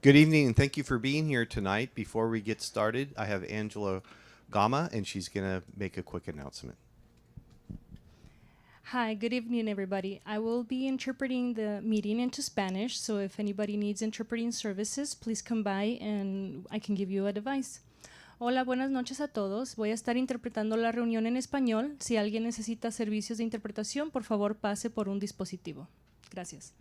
Good evening, and thank you for being here tonight. Before we get started, I have Angela Gama, and she's going to make a quick announcement. Hi, good evening, everybody. I will be interpreting the meeting into Spanish, so if anybody needs interpreting services, please come by and I can give you a device. Hola, buenas noches a todos. Voy a estar interpretando la reunión en español. Si alguien necesita servicios de interpretación, por favor pase por un dispositivo. Gracias.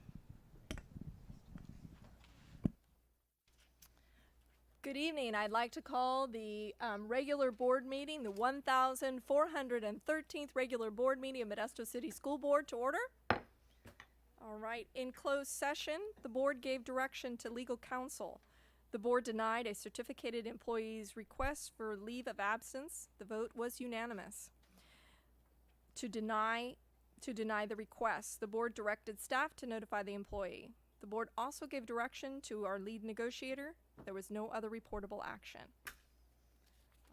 Good evening. I'd like to call the regular board meeting, the 1413th regular board meeting of Modesto City School Board to order. All right. In closed session, the board gave direction to legal counsel. The board denied a certificated employee's request for leave of absence. The vote was unanimous. To deny the request, the board directed staff to notify the employee. The board also gave direction to our lead negotiator. There was no other reportable action.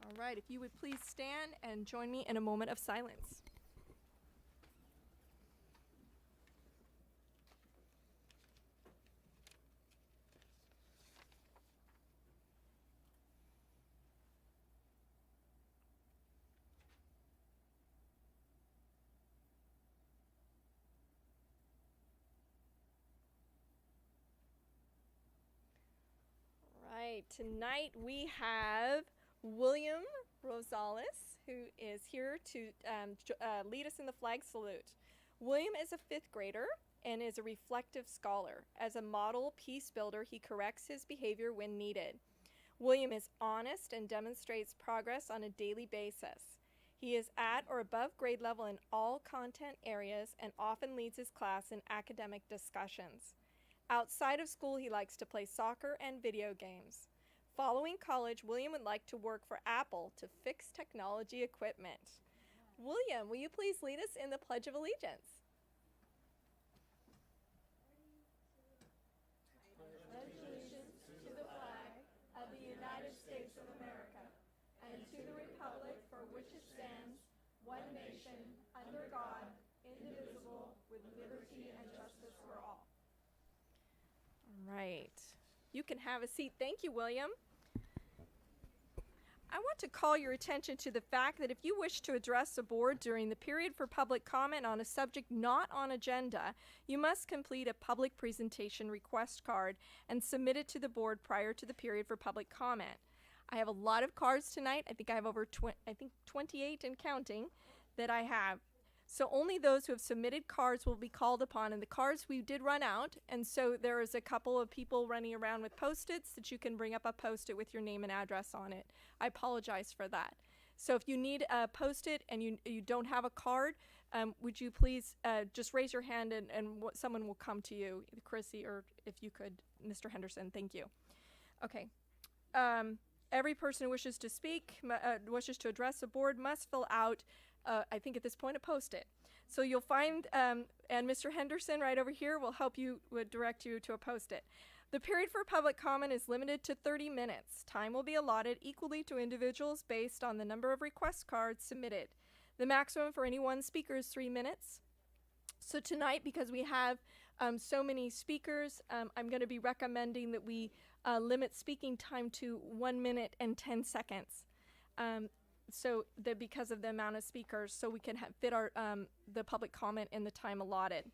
All right, if you would please stand and join me in a moment of silence. Right, tonight we have William Rosales, who is here to lead us in the flag salute. William is a fifth grader and is a reflective scholar. As a model peace builder, he corrects his behavior when needed. William is honest and demonstrates progress on a daily basis. He is at or above grade level in all content areas and often leads his class in academic discussions. Outside of school, he likes to play soccer and video games. Following college, William would like to work for Apple to fix technology equipment. William, will you please lead us in the Pledge of Allegiance? Pledge allegiance to the flag of the United States of America and to the republic for which it stands, one nation, under God, indivisible, with liberty and justice for all. Right. You can have a seat. Thank you, William. I want to call your attention to the fact that if you wish to address the board during the period for public comment on a subject not on agenda, you must complete a public presentation request card and submit it to the board prior to the period for public comment. I have a lot of cards tonight. I think I have over 28 and counting that I have. So only those who have submitted cards will be called upon, and the cards we did run out, and so there is a couple of people running around with Post-its that you can bring up a Post-it with your name and address on it. I apologize for that. So if you need a Post-it and you don't have a card, would you please just raise your hand and someone will come to you, Chrissy, or if you could, Mr. Henderson. Thank you. Okay. Every person who wishes to speak, wishes to address the board must fill out I think at this point, a Post-it. So you'll find, and Mr. Henderson right over here will help you, would direct you to a Post-it. The period for public comment is limited to 30 minutes. Time will be allotted equally to individuals based on the number of request cards submitted. The maximum for any one speaker is 3 minutes. So tonight, because we have so many speakers, I'm going to be recommending that we limit speaking time to 1 minute and 10 seconds. So that because of the amount of speakers, so we can fit our the public comment in the time allotted.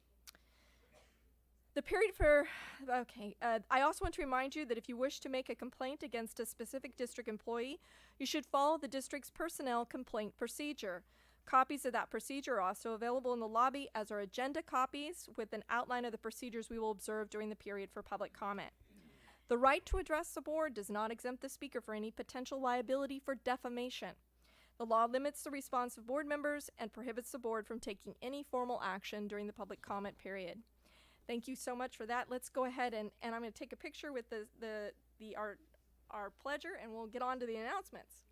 The period for, I also want to remind you that if you wish to make a complaint against a specific district employee, you should follow the district's personnel complaint procedure. Copies of that procedure are also available in the lobby, as are agenda copies with an outline of the procedures we will observe during the period for public comment. The right to address the board does not exempt the speaker for any potential liability for defamation. The law limits the response of board members and prohibits the board from taking any formal action during the public comment period. Thank you so much for that. Let's go ahead and I'm going to take a picture with our pledger, and we'll get on to the announcements.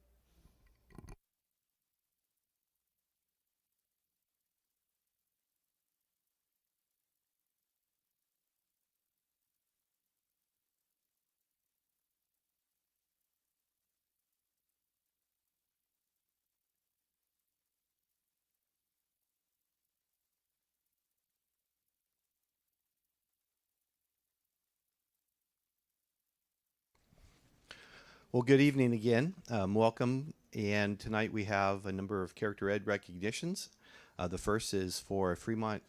Well, good evening again. Welcome. And tonight we have a number of character ed recognitions. The first is for a Fremont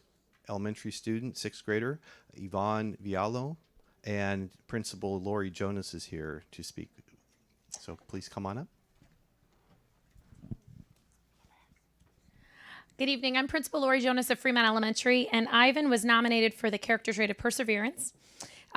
Elementary student, sixth grader, Yvonne Viallo, and Principal Lori Jonas is here to speak. So please come on up. Good evening. I'm Principal Lori Jonas of Fremont Elementary, and Ivan was nominated for the character trait of perseverance.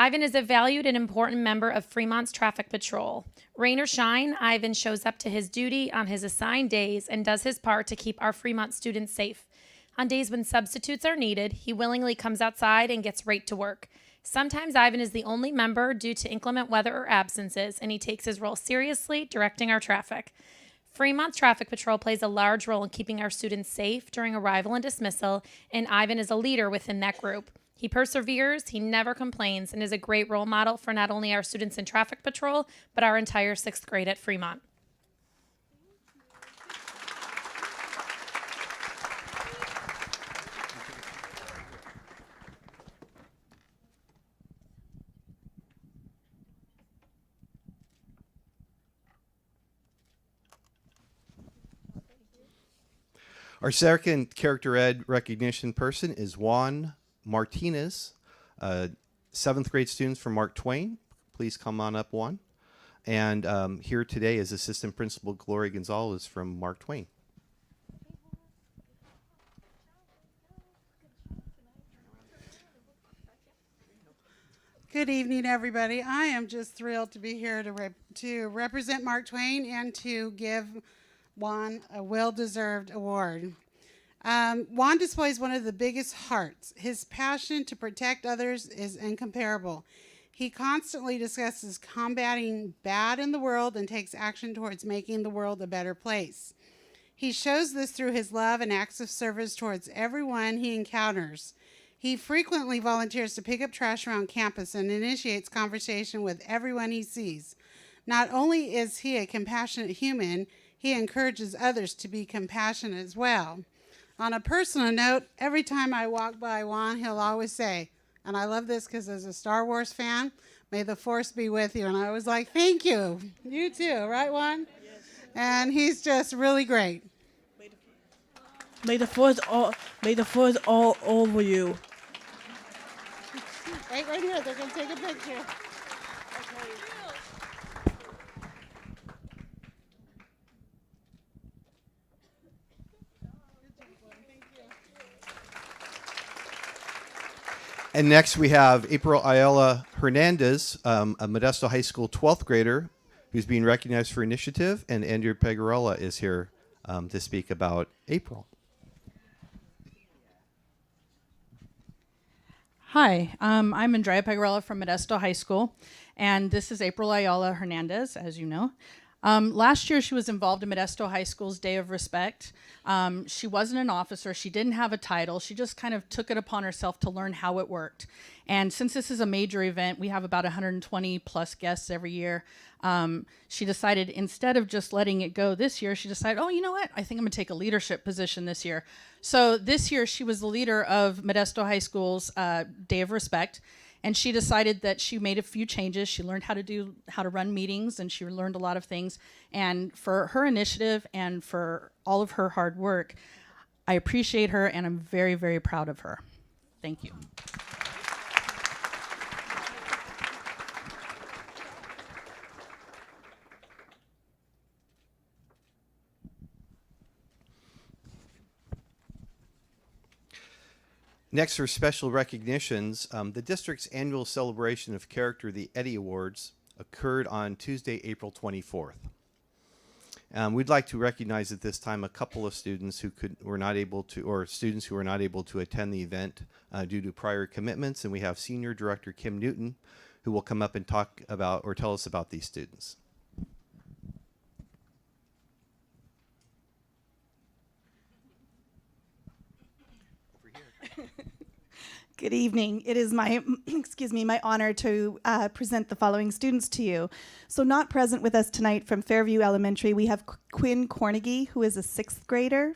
Ivan is a valued and important member of Fremont's traffic patrol. Rain or shine, Ivan shows up to his duty on his assigned days and does his part to keep our Fremont students safe. On days when substitutes are needed, he willingly comes outside and gets right to work. Sometimes Ivan is the only member due to inclement weather or absences, and he takes his role seriously, directing our traffic. Fremont's traffic patrol plays a large role in keeping our students safe during arrival and dismissal, and Ivan is a leader within that group. He perseveres, he never complains, and is a great role model for not only our students in traffic patrol, but our entire sixth grade at Fremont. Our second character ed recognition person is Juan Martinez, seventh grade students from Mark Twain. Please come on up, Juan. And here today is Assistant Principal Gloria Gonzalez from Mark Twain. Good evening, everybody. I am just thrilled to be here to represent Mark Twain and to give Juan a well-deserved award. Juan displays one of the biggest hearts. His passion to protect others is incomparable. He constantly discusses combating bad in the world and takes action towards making the world a better place. He shows this through his love and acts of service towards everyone he encounters. He frequently volunteers to pick up trash around campus and initiates conversation with everyone he sees. Not only is he a compassionate human, he encourages others to be compassionate as well. On a personal note, every time I walk by Juan, he'll always say, and I love this because as a Star Wars fan, may the Force be with you. And I was like, thank you. You too, right, Juan? Yes. And he's just really great. May the force all over you. Right here. They're going to take a picture. And next we have April Ayala Hernandez, a Modesto High School 12th grader who's being recognized for initiative, and Andrew Pegarella is here to speak about April. Hi, I'm Andrea Pegarella from Modesto High School, and this is April Ayala Hernandez, as you know. Last year, she was involved in Modesto High School's Day of Respect. She wasn't an officer. She didn't have a title. She just kind of took it upon herself to learn how it worked. And since this is a major event, we have about 120 plus guests every year. She decided instead of just letting it go this year, she decided, oh, you know what? I think I'm going to take a leadership position this year. So this year, she was the leader of Modesto High School's Day of Respect. And she decided that she made a few changes. She learned how to run meetings, and she learned a lot of things. And for her initiative and for all of her hard work, I appreciate her, and I'm very, very proud of her. Thank you. Next, for special recognitions, the district's annual celebration of character, the Eddie Awards, occurred on Tuesday, April 24th. We'd like to recognize at this time a couple of students who were not able to attend the event due to prior commitments, and we have Senior Director Kim Newton, who will come up and talk about or tell us about these students. Good evening. It is my, my honor to present the following students to you. So not present with us tonight from Fairview Elementary, we have Quinn Cornegie, who is a sixth grader.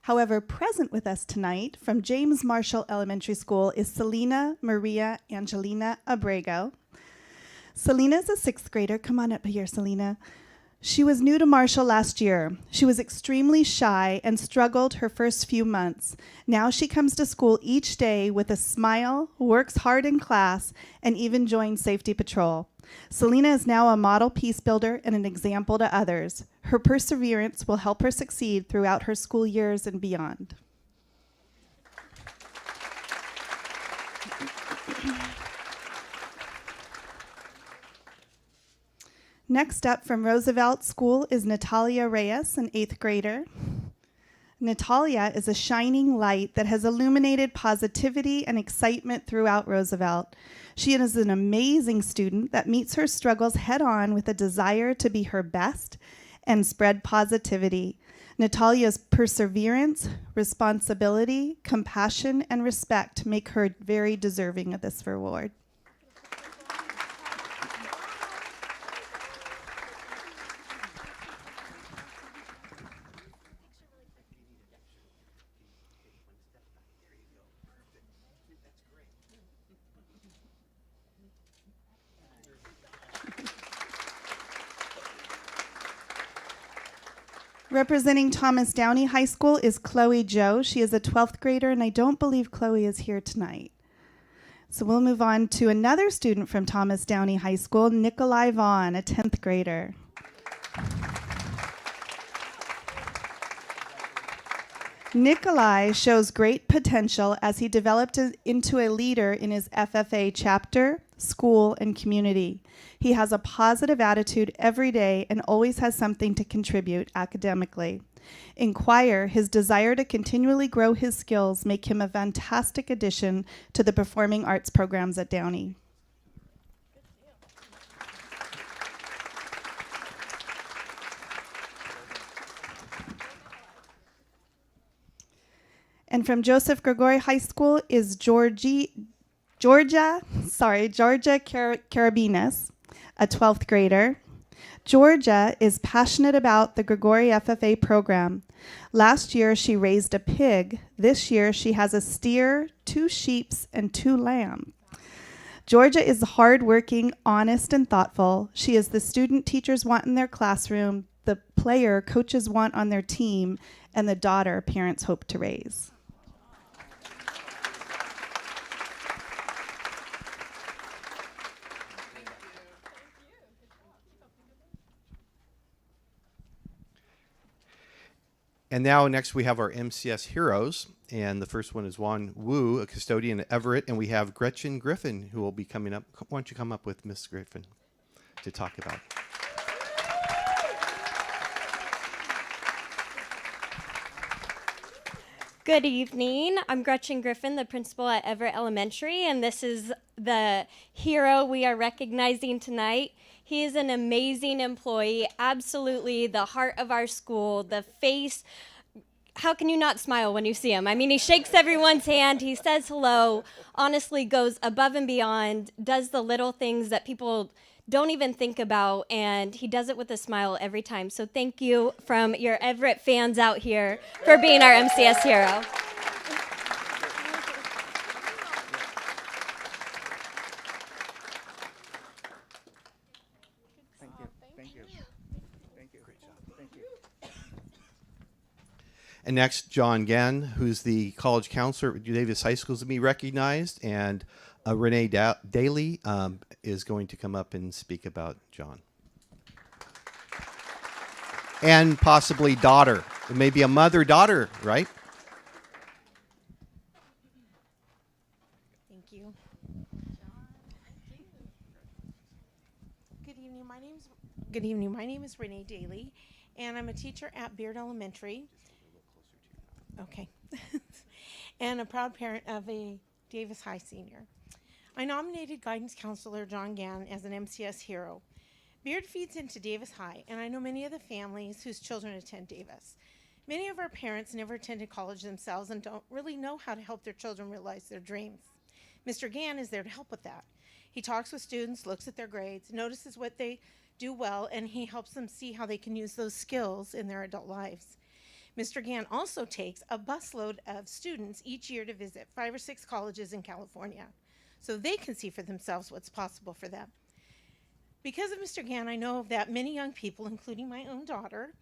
However, present with us tonight from James Marshall Elementary School is Selena Maria Angelina Abrego. Selena is a sixth grader. Come on up here, Selena. She was new to Marshall last year. She was extremely shy and struggled her first few months. Now she comes to school each day with a smile, works hard in class, and even joins Safety Patrol. Selena is now a model peace builder and an example to others. Her perseverance will help her succeed throughout her school years and beyond. Next up from Roosevelt School is Natalia Reyes, an 8th grader. Natalia is a shining light that has illuminated positivity and excitement throughout Roosevelt. She is an amazing student that meets her struggles head on with a desire to be her best and spread positivity. Natalia's perseverance, responsibility, compassion, and respect make her very deserving of this reward. Representing Thomas Downey High School is Chloe Joe. She is a 12th grader, and I don't believe Chloe is here tonight. So we'll move on to another student from Thomas Downey High School, Nikolai Vaughn, a 10th grader. Nikolai shows great potential as he developed into a leader in his FFA chapter, school, and community. He has a positive attitude every day and always has something to contribute academically. In choir, his desire to continually grow his skills make him a fantastic addition to the performing arts programs at Downey. And from Joseph Gregory High School is Georgia Carabinas, a 12th grader. Georgia is passionate about the Gregory FFA program. Last year, she raised a pig. This year, she has a steer, 2 sheep, and 2 lambs. Georgia is hardworking, honest, and thoughtful. She is the student teachers want in their classroom, the player coaches want on their team, and the daughter parents hope to raise. And now next we have our MCS heroes. And the first one is Juan Wu, a custodian at Everett. And we have Gretchen Griffin, who will be coming up. Why don't you come up with Miss Griffin to talk about? Good evening. I'm Gretchen Griffin, the principal at Everett Elementary, and this is the hero we are recognizing tonight. He is an amazing employee, absolutely the heart of our school, the face. How can you not smile when you see him? I mean, he shakes everyone's hand, he says hello, honestly goes above and beyond, does the little things that people don't even think about, and he does it with a smile every time. So thank you from your Everett fans out here for being our MCS hero. And next, John Gann, who's the college counselor at Davis High School, is to be recognized. And Renee Daly is going to come up and speak about John. And possibly daughter. It may be a mother-daughter, right? Thank you. Good evening. My name is Renee Daly, and I'm a teacher at Beard Elementary. Okay. And a proud parent of a Davis High senior. I nominated guidance counselor John Gann as an MCS hero. Beard feeds into Davis High, and I know many of the families whose children attend Davis. Many of our parents never attended college themselves and don't really know how to help their children realize their dreams. Mr. Gann is there to help with that. He talks with students, looks at their grades, notices what they do well, and he helps them see how they can use those skills in their adult lives. Mr. Gann also takes a busload of students each year to visit 5 or 6 colleges in California so they can see for themselves what's possible for them. Because of Mr. Gann, I know that many young people, including my own daughter,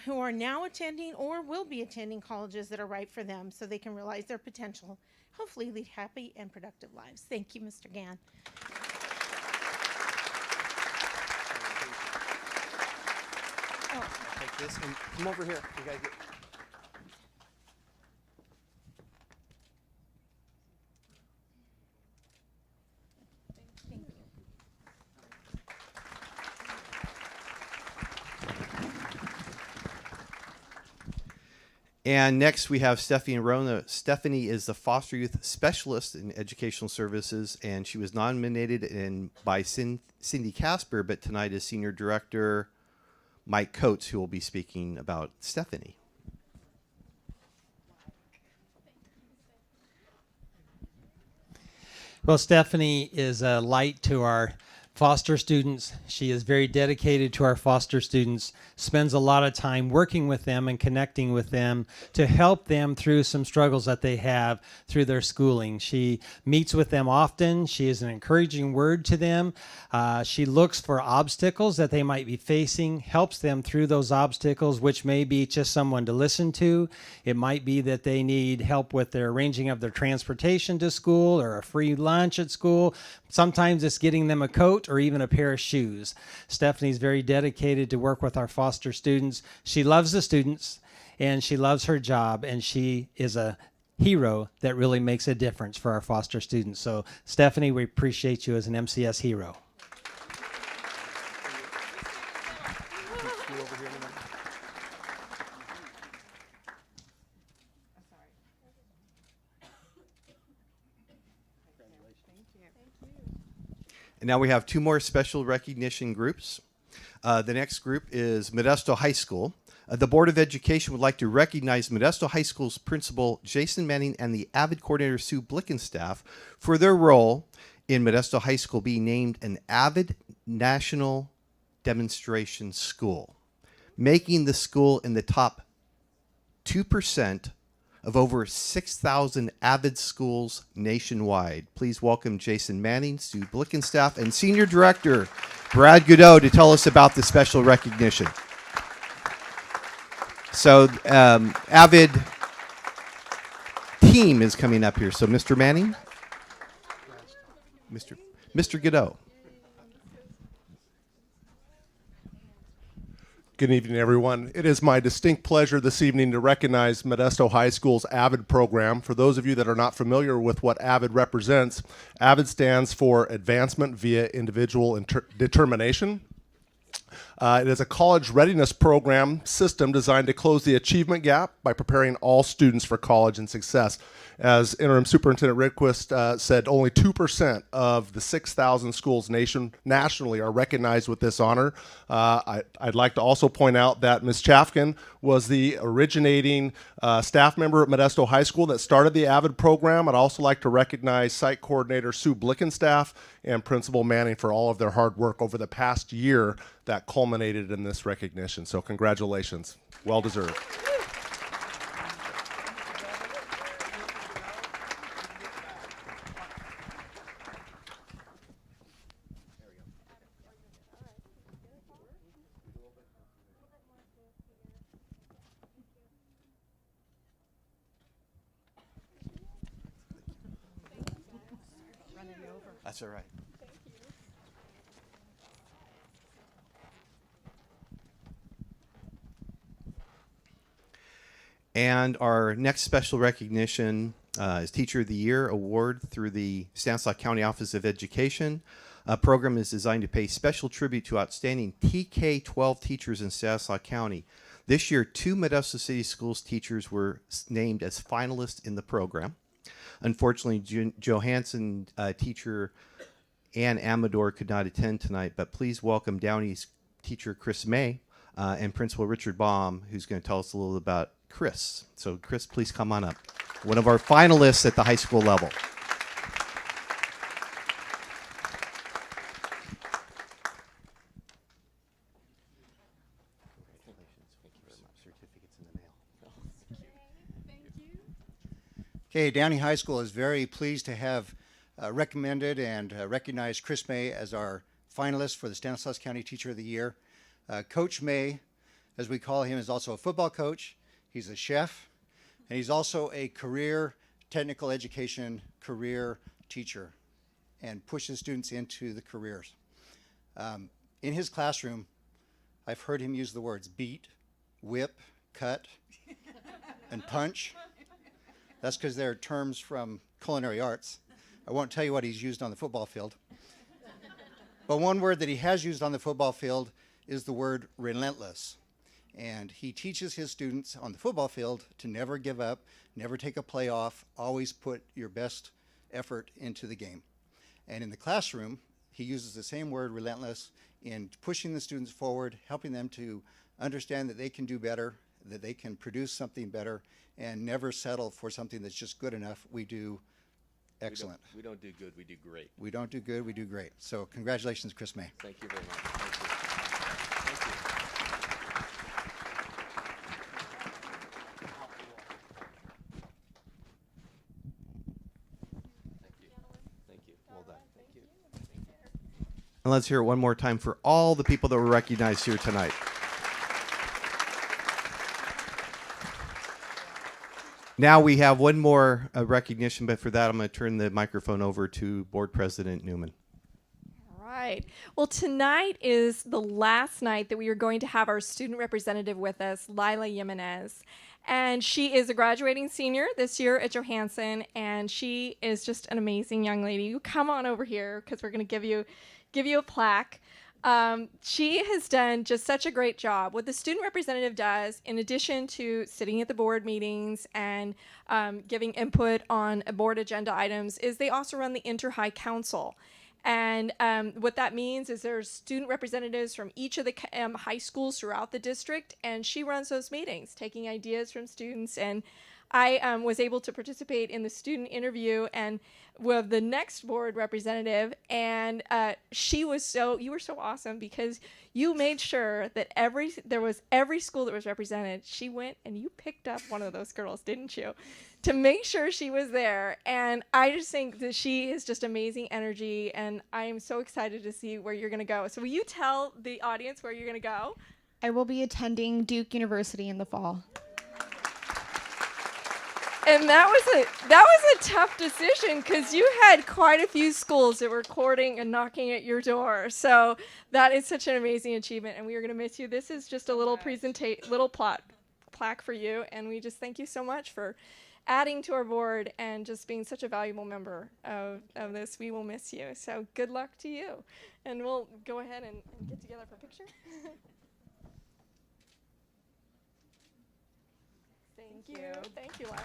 who are now attending or will be attending colleges that are right for them so they can realize their potential, hopefully lead happy and productive lives. Thank you, Mr. Gann. Take this and come over here. You gotta get. And next we have Stephanie Rona. Stephanie is the foster youth specialist in educational services, and she was nominated by Cindy Casper, but tonight is Senior Director Mike Coates, who will be speaking about Stephanie. Well, Stephanie is a light to our foster students. She is very dedicated to our foster students, spends a lot of time working with them and connecting with them to help them through some struggles that they have through their schooling. She meets with them often. She is an encouraging word to them. She looks for obstacles that they might be facing, helps them through those obstacles, which may be just someone to listen to. It might be that they need help with their arranging of their transportation to school or a free lunch at school. Sometimes it's getting them a coat or even a pair of shoes. Stephanie's very dedicated to work with our foster students. She loves the students and she loves her job, and she is a hero that really makes a difference for our foster students. So Stephanie, we appreciate you as an MCS hero. And now we have two more special recognition groups. The next group is Modesto High School. The Board of Education would like to recognize Modesto High School's principal, Jason Manning, and the AVID coordinator, Sue Blickenstaff, for their role in Modesto High School being named an AVID National Demonstration School, making the school in the top 2% of over 6,000 AVID schools nationwide. Please welcome Jason Manning, Sue Blickenstaff, and Senior Director Brad Godot to tell us about the special recognition. So, AVID team is coming up here. So, Mr. Manning, Mr. Godot. Good evening, everyone. It is my distinct pleasure this evening to recognize Modesto High School's AVID program. For those of you that are not familiar with what AVID represents, AVID stands for Advancement via Individual Determination. It is a college readiness program system designed to close the achievement gap by preparing all students for college and success. As Interim Superintendent Ridquist said, only 2% of the 6,000 schools nationally are recognized with this honor. I'd like to also point out that Ms. Chafkin was the originating staff member at Modesto High School that started the AVID program. I'd also like to recognize Site Coordinator Sue Blickenstaff and Principal Manning for all of their hard work over the past year that culminated in this recognition. So congratulations, well deserved. That's all right. And our next special recognition is Teacher of the Year award through the Stanislaus County Office of Education. A program is designed to pay special tribute to outstanding TK-12 teachers in Stanislaus County. This year, 2 Modesto City Schools teachers were named as finalists in the program. Unfortunately, Johansson teacher Ann Amador could not attend tonight, but please welcome Downey's teacher Chris May and Principal Richard Baum, who's going to tell us a little about Chris. So Chris, please come on up. One of our finalists at the high school level. Okay, Downey High School is very pleased to have recommended and recognized Chris May as our finalist for the Stanislaus County Teacher of the Year. Coach May, as we call him, is also a football coach. He's a chef, and he's also a career technical education career teacher and pushes students into the careers. In his classroom, I've heard him use the words beat, whip, cut, and punch. That's because they're terms from culinary arts. I won't tell you what he's used on the football field. But one word that he has used on the football field is the word relentless. And he teaches his students on the football field to never give up, never take a play off, always put your best effort into the game. And in the classroom, he uses the same word, relentless, in pushing the students forward, helping them to understand that they can do better, that they can produce something better, and never settle for something that's just good enough. We do excellent. We don't do good, we do great. We don't do good, we do great. So congratulations, Chris May. Thank you very much. Thank you. Thank you. Well done. Thank you. And let's hear it one more time for all the people that were recognized here tonight. Now we have one more recognition, but for that, I'm going to turn the microphone over to Board President Newman. All right. Well, tonight is the last night that we are going to have our student representative with us, Lila Jimenez. And she is a graduating senior this year at Johansson, and she is just an amazing young lady. You come on over here because we're going to give you a plaque. She has done just such a great job. What the student representative does, in addition to sitting at the board meetings and giving input on board agenda items, is they also run the Inter-High Council. And what that means is there's student representatives from each of the high schools throughout the district, and she runs those meetings, taking ideas from students. And I was able to participate in the student interview and with the next board representative, and you were so awesome because you made sure that every school that was represented, she went and you picked up one of those girls, didn't you? To make sure she was there. And I just think that she is just amazing energy, and I am so excited to see where you're gonna go. So will you tell the audience where you're gonna go? I will be attending Duke University in the fall. And that was a tough decision because you had quite a few schools that were courting and knocking at your door. So that is such an amazing achievement, and we are going to miss you. This is just a little plaque for you, and we just thank you so much for adding to our board and just being such a valuable member of this. We will miss you. So good luck to you, and we'll go ahead and get together for a picture. Thank you. Thank you, Lila.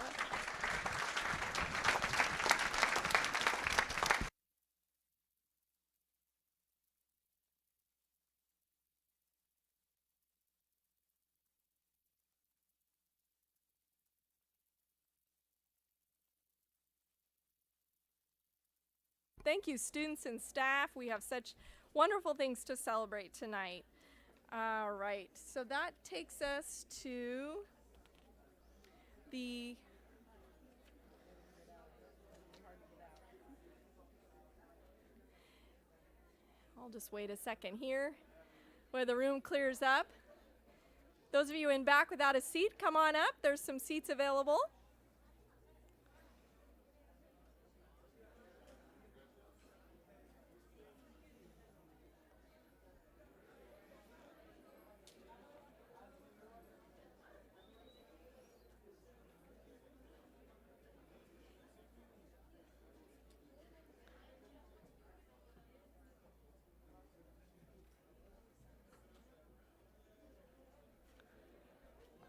Thank you, students and staff. We have such wonderful things to celebrate tonight. All right, so that takes us to I'll just wait a second here where the room clears up. Those of you in back without a seat, come on up. There's some seats available.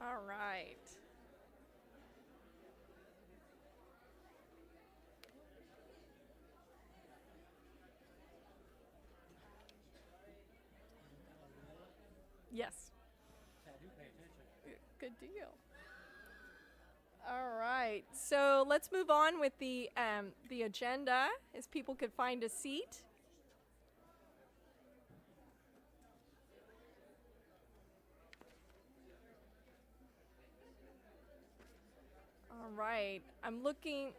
All right. Yes. Good deal. All right. So let's move on with the agenda as people could find a seat. All right, I'm looking.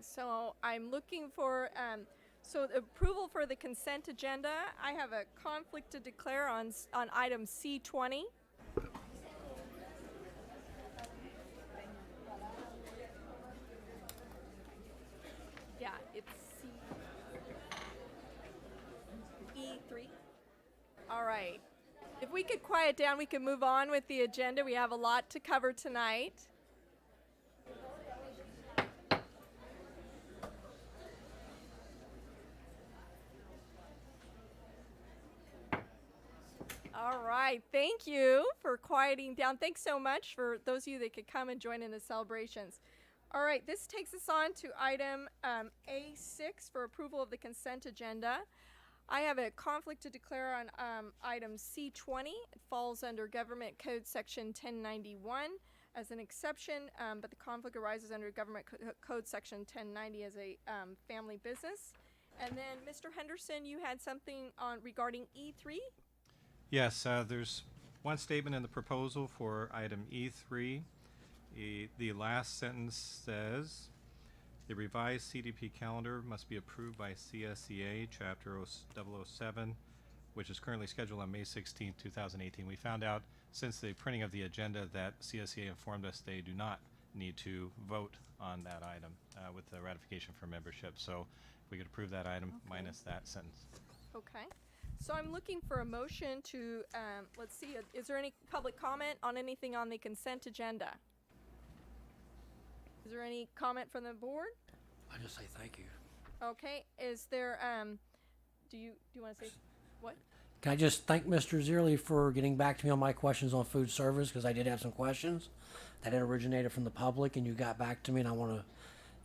so I'm looking for, so the approval for the consent agenda. I have a conflict to declare on item C20. Yeah, it's E3. All right. If we could quiet down, we can move on with the agenda. We have a lot to cover tonight. All right, thank you for quieting down. Thanks so much for those of you that could come and join in the celebrations. All right, this takes us on to item A6 for approval of the consent agenda. I have a conflict to declare on item C20. It falls under Government Code Section 1091 as an exception, but the conflict arises under Government Code Section 1090 as a family business. And then, Mr. Henderson, you had something on regarding E3? Yes, there's one statement in the proposal for item E3. The last sentence says, the revised CDP calendar must be approved by CSEA Chapter 007, which is currently scheduled on May 16, 2018. We found out since the printing of the agenda that CSEA informed us they do not need to vote on that item with the ratification for membership. So we could approve that item minus that sentence. Okay. So I'm looking for a motion to, let's see, is there any public comment on anything on the consent agenda? Is there any comment from the board? I just say thank you. Okay, is there, do you want to say, what? Can I just thank Mr. Zierli for getting back to me on my questions on food service, because I did have some questions that had originated from the public, and you got back to me, and I want to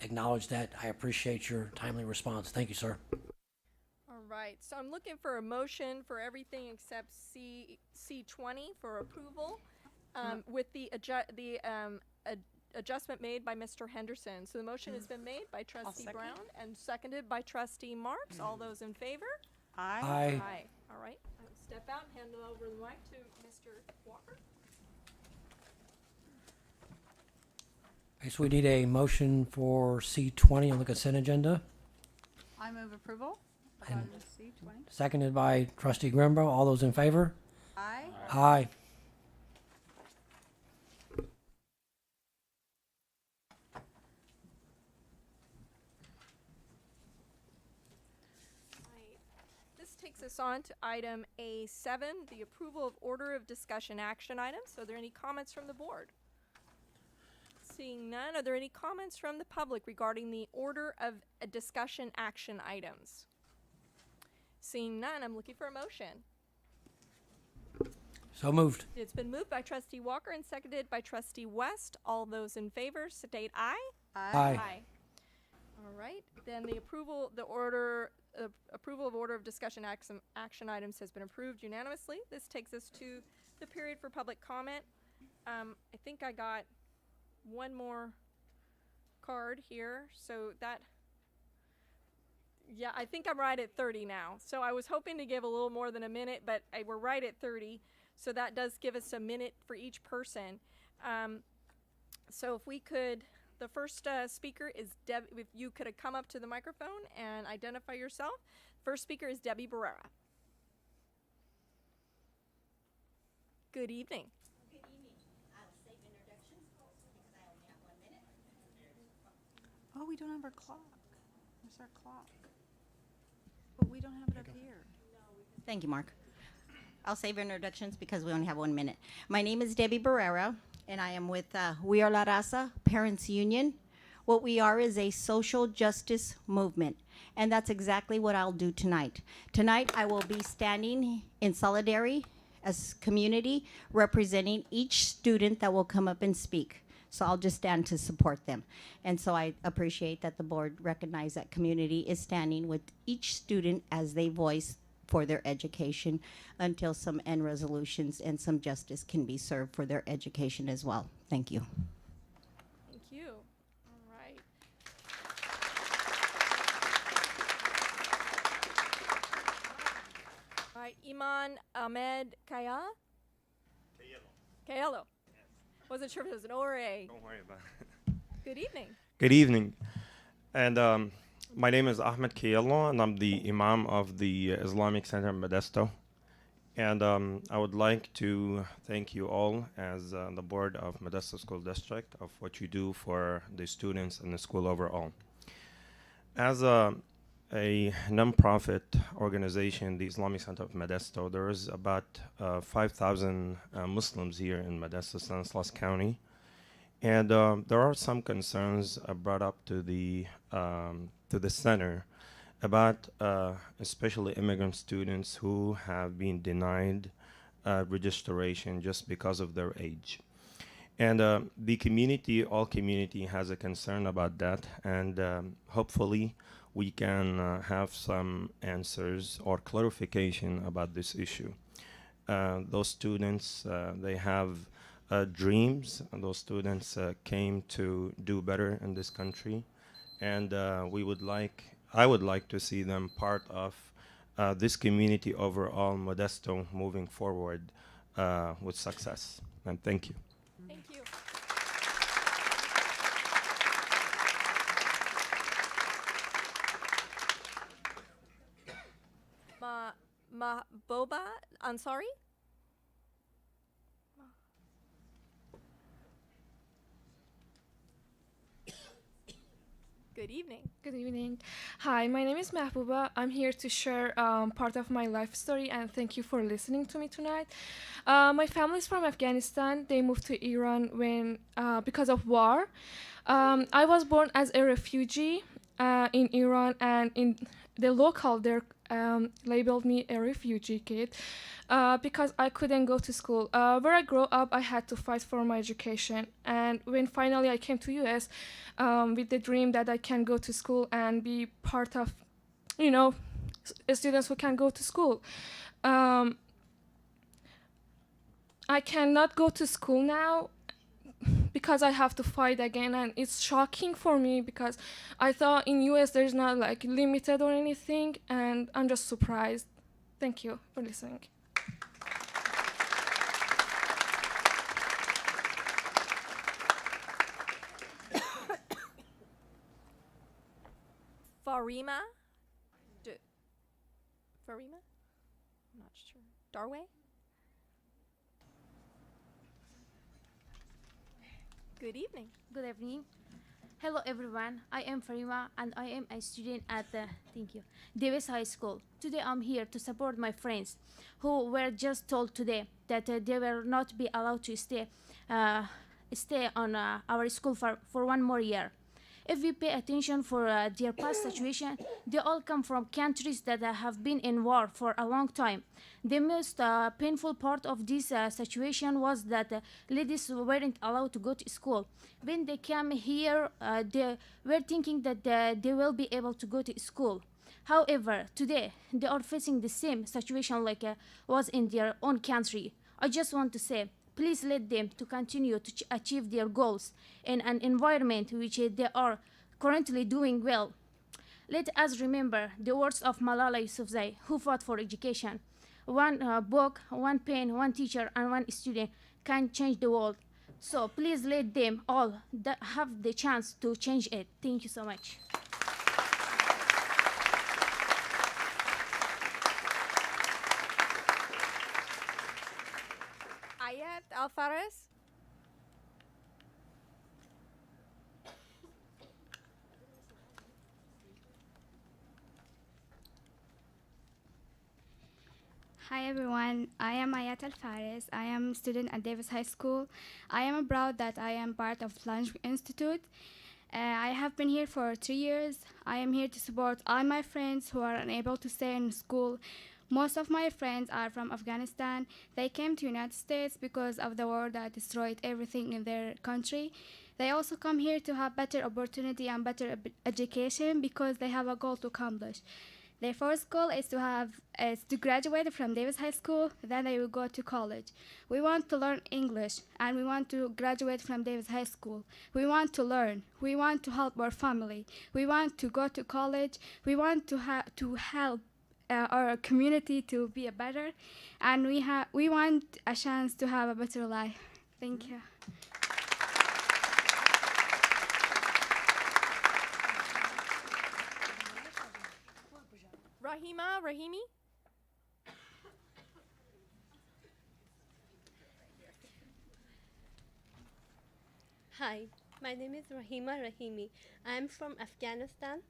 acknowledge that. I appreciate your timely response. Thank you, sir. All right, so I'm looking for a motion for everything except C20 for approval with the adjustment made by Mr. Henderson. So the motion has been made by Trustee Brown and seconded by Trustee Marks. All those in favor? Aye. Aye. All right, I will step out and hand over the mic to Mr. Walker. Okay, so we need a motion for C20 on the consent agenda, I move approval of And- item C20. seconded by Trustee Grimbo. All those in favor? Aye. Aye. This takes us on to item A7, the approval of order of discussion action items. Are there any comments from the board? Seeing none, are there any comments from the public regarding the order of discussion action items? Seeing none, I'm looking for a motion. So moved. It's been moved by Trustee Walker and seconded by Trustee West. All those in favor state aye. Aye. All right, then the approval of order of discussion action items has been approved unanimously. This takes us to the period for public comment. I think I got one more card here, so that, yeah, I think I'm right at 30 now. So I was hoping to give a little more than a minute, but we're right at 30. So that does give us a minute for each person. So if we could, the first speaker is Deb. If you could have come up to the microphone and identify yourself. First speaker is Debbie Barrera. Good evening. Good evening. I will save introductions because I only have 1 minute. Oh, we don't have our clock. Where's our clock? But we don't have it up here. Thank you, Mark. I'll save introductions because we only have 1 minute. My name is Debbie Barrera, and I am with We Are La Raza Parents Union. What we are is a social justice movement, and that's exactly what I'll do tonight. Tonight, I will be standing in solidarity as community, representing each student that will come up and speak. So I'll just stand to support them. And so I appreciate that the board recognize that community is standing with each student as they voice for their education until some end resolutions and some justice can be served for their education as well. Thank you. Thank you. All right. All right, Iman Ahmed Kaya? Kayelo. Wasn't sure if it was an O or A. Don't worry about it. Good evening. Good evening. And my name is Ahmed Kayallo, and I'm the Imam of the Islamic Center in Modesto. And I would like to thank you all as the board of Modesto School District of what you do for the students and the school overall. As a nonprofit organization, the Islamic Center of Modesto, there is about 5,000 Muslims here in Modesto, Stanislaus County. And there are some concerns brought up to the center about especially immigrant students who have been denied registration just because of their age. And the community, all community has a concern about that, and hopefully we can have some answers or clarification about this issue. Those students, they have dreams, and those students came to do better in this country, and I would like to see them part of this community overall, Modesto, moving forward with success. And thank you. Thank you. Boba Ansari? Good evening. Good evening. Hi, my name is Mahbouba. I'm here to share part of my life story, and thank you for listening to me tonight. My family is from Afghanistan. They moved to Iran when because of war. I was born as a refugee in Iran, and in the local there labeled me a refugee kid because I couldn't go to school. Where I grew up, I had to fight for my education, and when finally I came to US with the dream that I can go to school and be part of, students who can go to school. I cannot go to school now because I have to fight again, and it's shocking for me because I thought in US there's not like limited or anything, and I'm just surprised. Thank you for listening. Farima? Farima? I'm not sure. Darway? Good evening. Good evening. Hello everyone. I am Farima and I am a student at Davis High School. Today I'm here to support my friends who were just told today that they will not be allowed to stay on our school for one more year. If we pay attention for their past situation, they all come from countries that have been in war for a long time. The most painful part of this situation was that ladies weren't allowed to go to school. When they came here, they were thinking that they will be able to go to school. However, today, they are facing the same situation like was in their own country. I just want to say, please let them to continue to achieve their goals in an environment which they are currently doing well. Let us remember the words of Malala Yousafzai, who fought for education. One book, one pen, one teacher, and one student can change the world. So please let them all have the chance to change it. Thank you so much. Ayat Alfares? Hi everyone, I am Ayat Al-Fares. I am a student at Davis High School. I am proud that I am part of Language Institute. I have been here for 3 years. I am here to support all my friends who are unable to stay in school. Most of my friends are from Afghanistan. They came to United States because of the war that destroyed everything in their country. They also come here to have better opportunity and better education because they have a goal to accomplish. Their first goal is to graduate from Davis High School, then they will go to college. We want to learn English, and we want to graduate from Davis High School. We want to learn. We want to help our family. We want to go to college. We want to help our community to be better, and we want a chance to have a better life. Thank you. Halima Rahimi. Hi, my name is Rahima Rahimi. I am from Afghanistan.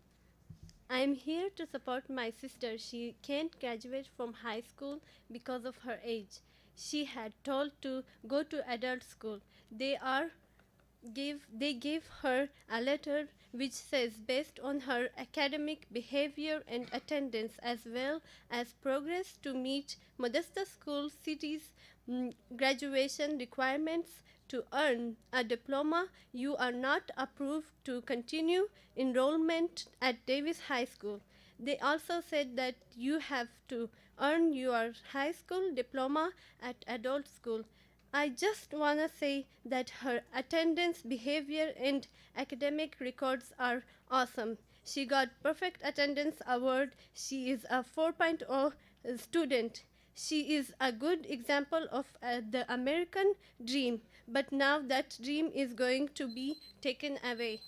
I am here to support my sister. She can't graduate from high school because of her age. She had told to go to adult school. They gave her a letter which says based on her academic behavior and attendance as well as progress to meet Modesto School City's graduation requirements to earn a diploma, you are not approved to continue enrollment at Davis High School. They also said that you have to earn your high school diploma at adult school. I just want to say that her attendance, behavior, and academic records are awesome. She got perfect attendance award. She is a 4.0 student. She is a good example of the American dream, but now that dream is going to be taken away.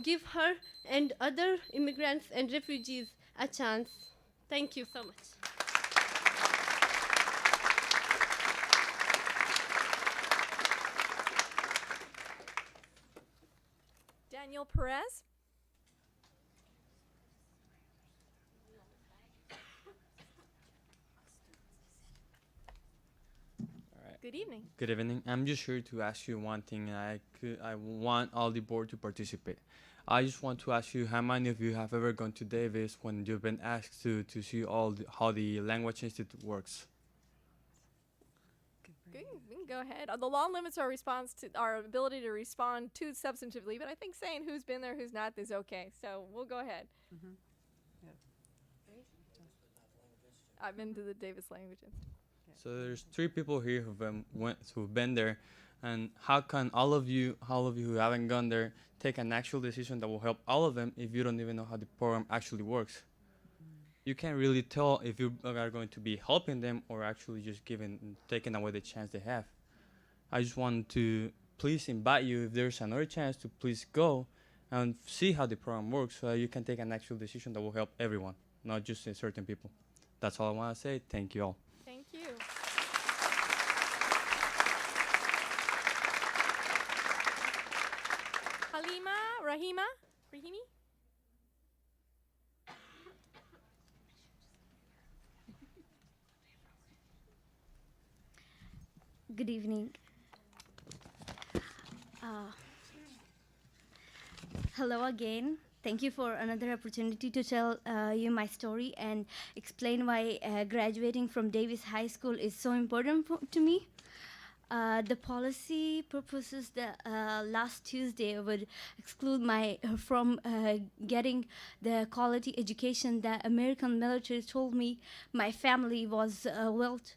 Give her and other immigrants and refugees a chance. Thank you so much. Daniel Perez. Good evening. Good evening. I'm just here to ask you one thing, and I want all the board to participate. I just want to ask you how many of you have ever gone to Davis when you've been asked to see how the Language Institute works? Good. We can go ahead. The law limits our response to our ability to respond too substantively, but I think saying who's been there, who's not is okay. So we'll go ahead. I've been to the Davis Language Institute. So there's 3 people here who've been there, and how can all of you who haven't gone there take an actual decision that will help all of them if you don't even know how the program actually works? You can't really tell if you are going to be helping them or actually just taking away the chance they have. I just want to please invite you, if there's another chance, to please go and see how the program works so that you can take an actual decision that will help everyone, not just certain people. That's all I want to say. Thank you all. Thank you. Halima Rahimi. Good evening. Hello again. Thank you for another opportunity to tell you my story and explain why graduating from Davis High School is so important to me. The policy proposes that last Tuesday would exclude from getting the quality education that American military told me my family was wealth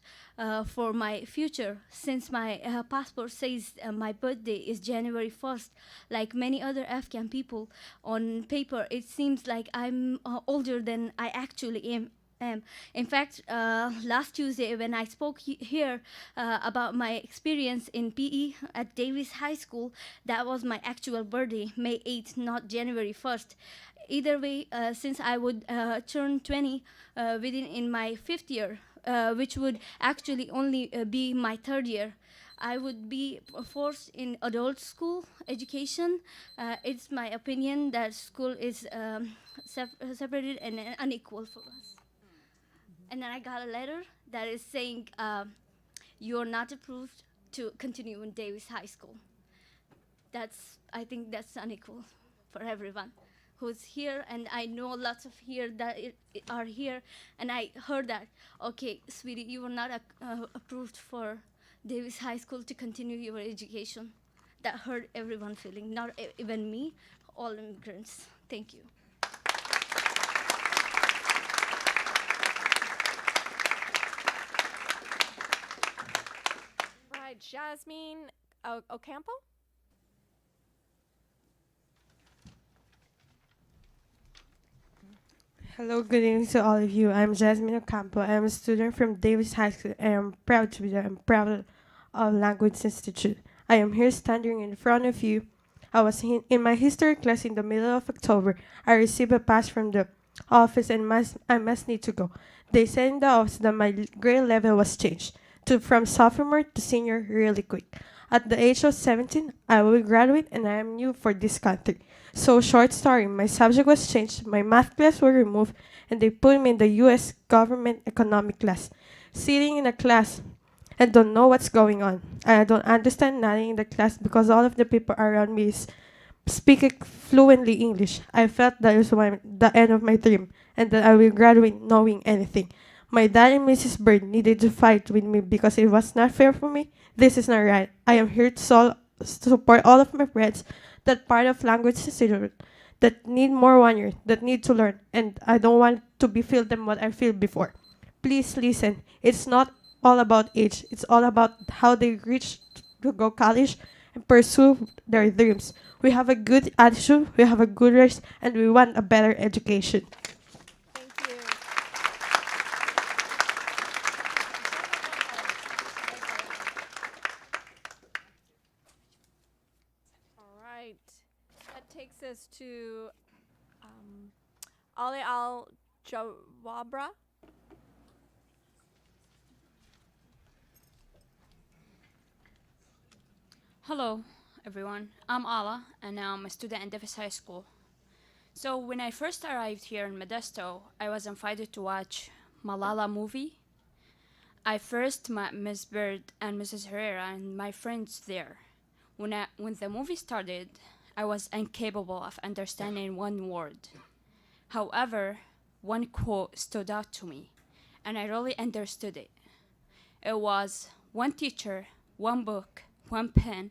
for my future. Since my passport says my birthday is January 1st, like many other Afghan people, on paper it seems like I'm older than I actually am. In fact, last Tuesday when I spoke here about my experience in PE at Davis High School, that was my actual birthday, May 8th, not January 1st. Either way, since I would turn 20 in my 5th year, which would actually only be my 3rd year, I would be forced in adult school education. It's my opinion that school is separated and unequal for us. And then I got a letter that is saying you're not approved to continue in Davis High School. I think that's unequal for everyone who's here, and I know lots of here that are here, and I heard that, okay, sweetie, you were not approved for Davis High School to continue your education. That hurt everyone feeling, not even me, all immigrants. Thank you. Jasmine Ocampo. Hello, good evening to all of you. I'm Jasmine Ocampo. I'm a student from Davis High School, and I'm proud to be there. I'm proud of Language Institute. I am here standing in front of you. I was in my history class in the middle of October. I received a pass from the office and I must need to go. They said in the office that my grade level was changed from sophomore to senior really quick. At the age of 17, I will graduate and I am new for this country. So short story, my subject was changed, my math class were removed, and they put me in the US government economic class. Sitting in a class and don't know what's going on. I don't understand nothing in the class because all of the people around me is speaking fluently English. I felt that it was the end of my dream and that I will graduate knowing anything. My dad and Mrs. Bird needed to fight with me because it was not fair for me. This is not right. I am here to support all of my friends that part of Language Institute that need more 1 year, that need to learn, and I don't want to be feel them what I feel before. Please listen. It's not all about age. It's all about how they reach to go college and pursue their dreams. We have a good attitude, we have a good race, and we want a better education. All right. That takes us to Ali Al Jawabra. Hello, everyone. I'm Ala, and I'm a student at Davis High School. So when I first arrived here in Modesto, I was invited to watch Malala movie. I first met Ms. Bird and Mrs. Herrera and my friends there. When the movie started, I was incapable of understanding one word. However, one quote stood out to me, and I really understood it. It was, "One teacher, one book, one pen,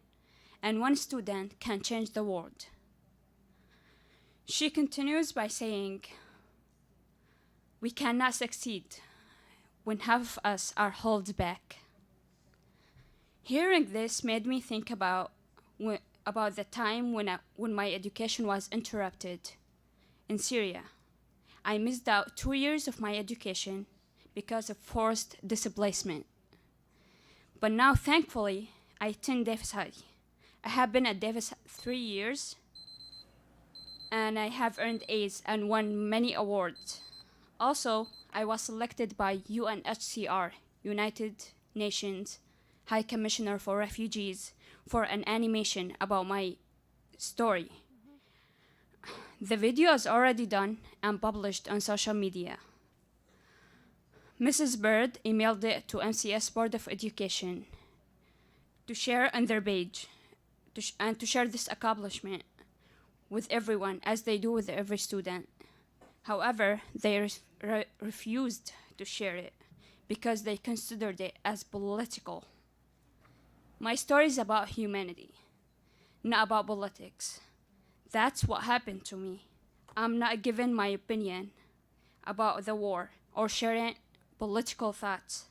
and one student can change the world." She continues by saying, "We cannot succeed when half of us are held back." Hearing this made me think about the time when my education was interrupted in Syria. I missed out 2 years of my education because of forced displacement. But now, thankfully, I attend Davis High. I have been at Davis 3 years, and I have earned A's and won many awards. Also, I was selected by UNHCR, United Nations High Commissioner for Refugees, for an animation about my story. The video is already done and published on social media. Mrs. Bird emailed it to MCS Board of Education to share on their page and to share this accomplishment with everyone as they do with every student. However, they refused to share it because they considered it as political. My story is about humanity, not about politics. That's what happened to me. I'm not giving my opinion about the war or sharing political thoughts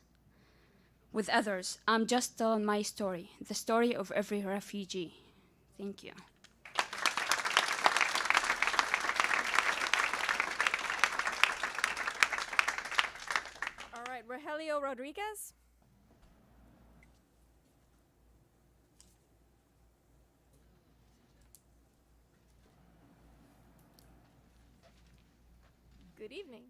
with others. I'm just telling my story, the story of every refugee. Thank you. All right, Rogelio Rodriguez. Good evening.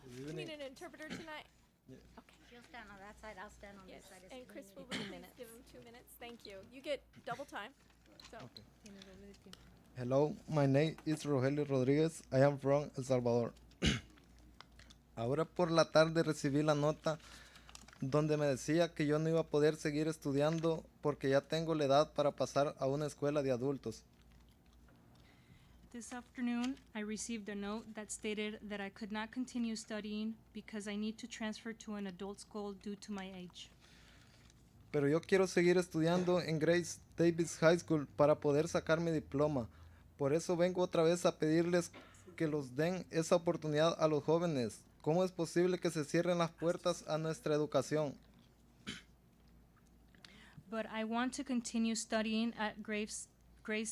Good You need evening. an interpreter tonight? Yeah. Okay. She'll stand on that side, I'll stand on Yes, this side. and Chris will please give him 2 minutes. Thank you. You get double time. So. Hello, my name is Rogelio Rodriguez. I am from El Salvador. Ahora por la tarde recibí la nota donde me decía que yo no iba a poder seguir estudiando porque ya tengo la edad para pasar a una escuela de adultos. This afternoon, I received a note that stated that I could not continue studying because I need to transfer to an adult school due to my age. Pero yo quiero seguir estudiando en Grace Davis High School para poder sacar mi diploma. Por eso vengo otra vez a pedirles que los den esa oportunidad a los jóvenes. ¿Cómo es posible que se cierren las puertas a nuestra educación? But I want to continue studying at Grace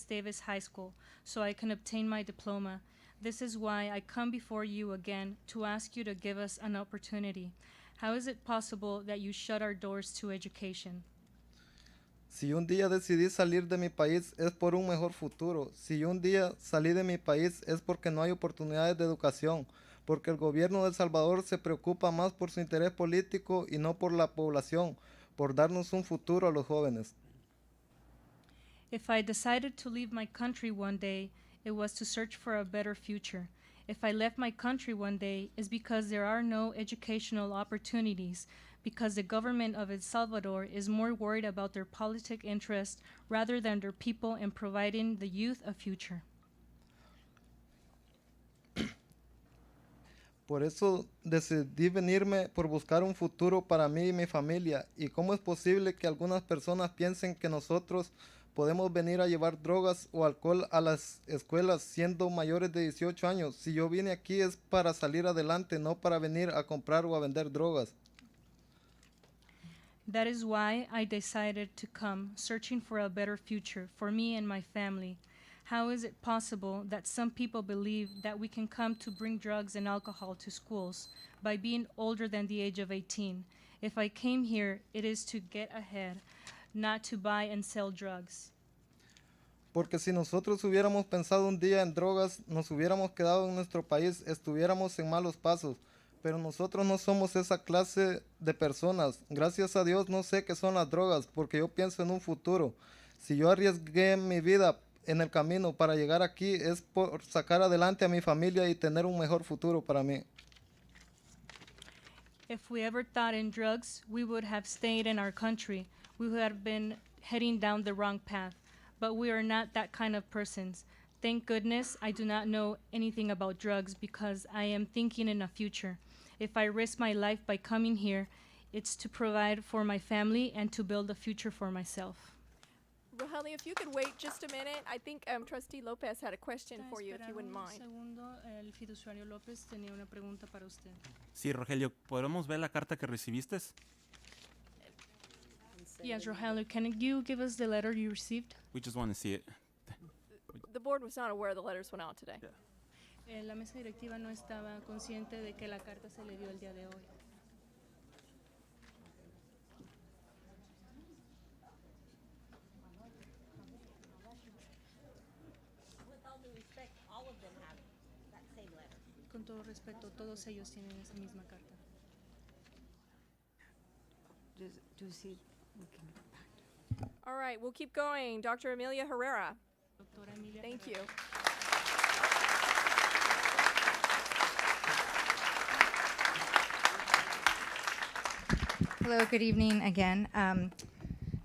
Davis High School so I can obtain my diploma. This is why I come before you again to ask you to give us an opportunity. How is it possible that you shut our doors to education? Si un día decidí salir de mi país es por un mejor futuro. Si un día salí de mi país es porque no hay oportunidades de educación, porque el gobierno de El Salvador se preocupa más por su interés político y no por la población, por darnos un futuro a los jóvenes. If I decided to leave my country one day, it was to search for a better future. If I left my country one day, it's because there are no educational opportunities, because the government of El Salvador is more worried about their politic interest rather than their people and providing the youth a future. Por eso decidí venirme por buscar un futuro para mí y mi familia. ¿Y cómo es posible que algunas personas piensen que nosotros podemos venir a llevar drogas o alcohol a las escuelas siendo mayores de 18 años? Si yo vine aquí es para salir adelante, no para venir a comprar o a vender drogas. That is why I decided to come, searching for a better future for me and my family. How is it possible that some people believe that we can come to bring drugs and alcohol to schools by being older than the age of 18? If I came here, it is to get ahead, not to buy and sell drugs. Porque si nosotros hubiéramos pensado un día en drogas, nos hubiéramos quedado en nuestro país, estuviéramos en malos pasos. Pero nosotros no somos esa clase de personas. Gracias a Dios no sé qué son las drogas, porque yo pienso en un futuro. Si yo arriesgué mi vida en el camino para llegar aquí, es por sacar adelante a mi familia y tener un mejor futuro para mí. If we ever thought in drugs, we would have stayed in our country. We would have been heading down the wrong path. But we are not that kind of persons. Thank goodness I do not know anything about drugs because I am thinking in a future. If I risk my life by coming here, it's to provide for my family and to build a future for myself. Rogelio, if you could wait just a minute, I think Trustee Lopez had a question for you, if you wouldn't mind. El fiduciario López tenía una pregunta para usted. Sí, Rogelio, ¿podemos ver la carta que recibiste? Yes, Rogelio, can you give us the letter you received? We just want to see it. The board was not aware the letters went out today. La mesa directiva no estaba consciente de que la carta se le dio el día de hoy. Con todo respeto, todos ellos tienen esa misma carta. All right, we'll keep going. Dr. Amelia Herrera. Doctora Emilia Thank you. Hello, good evening again.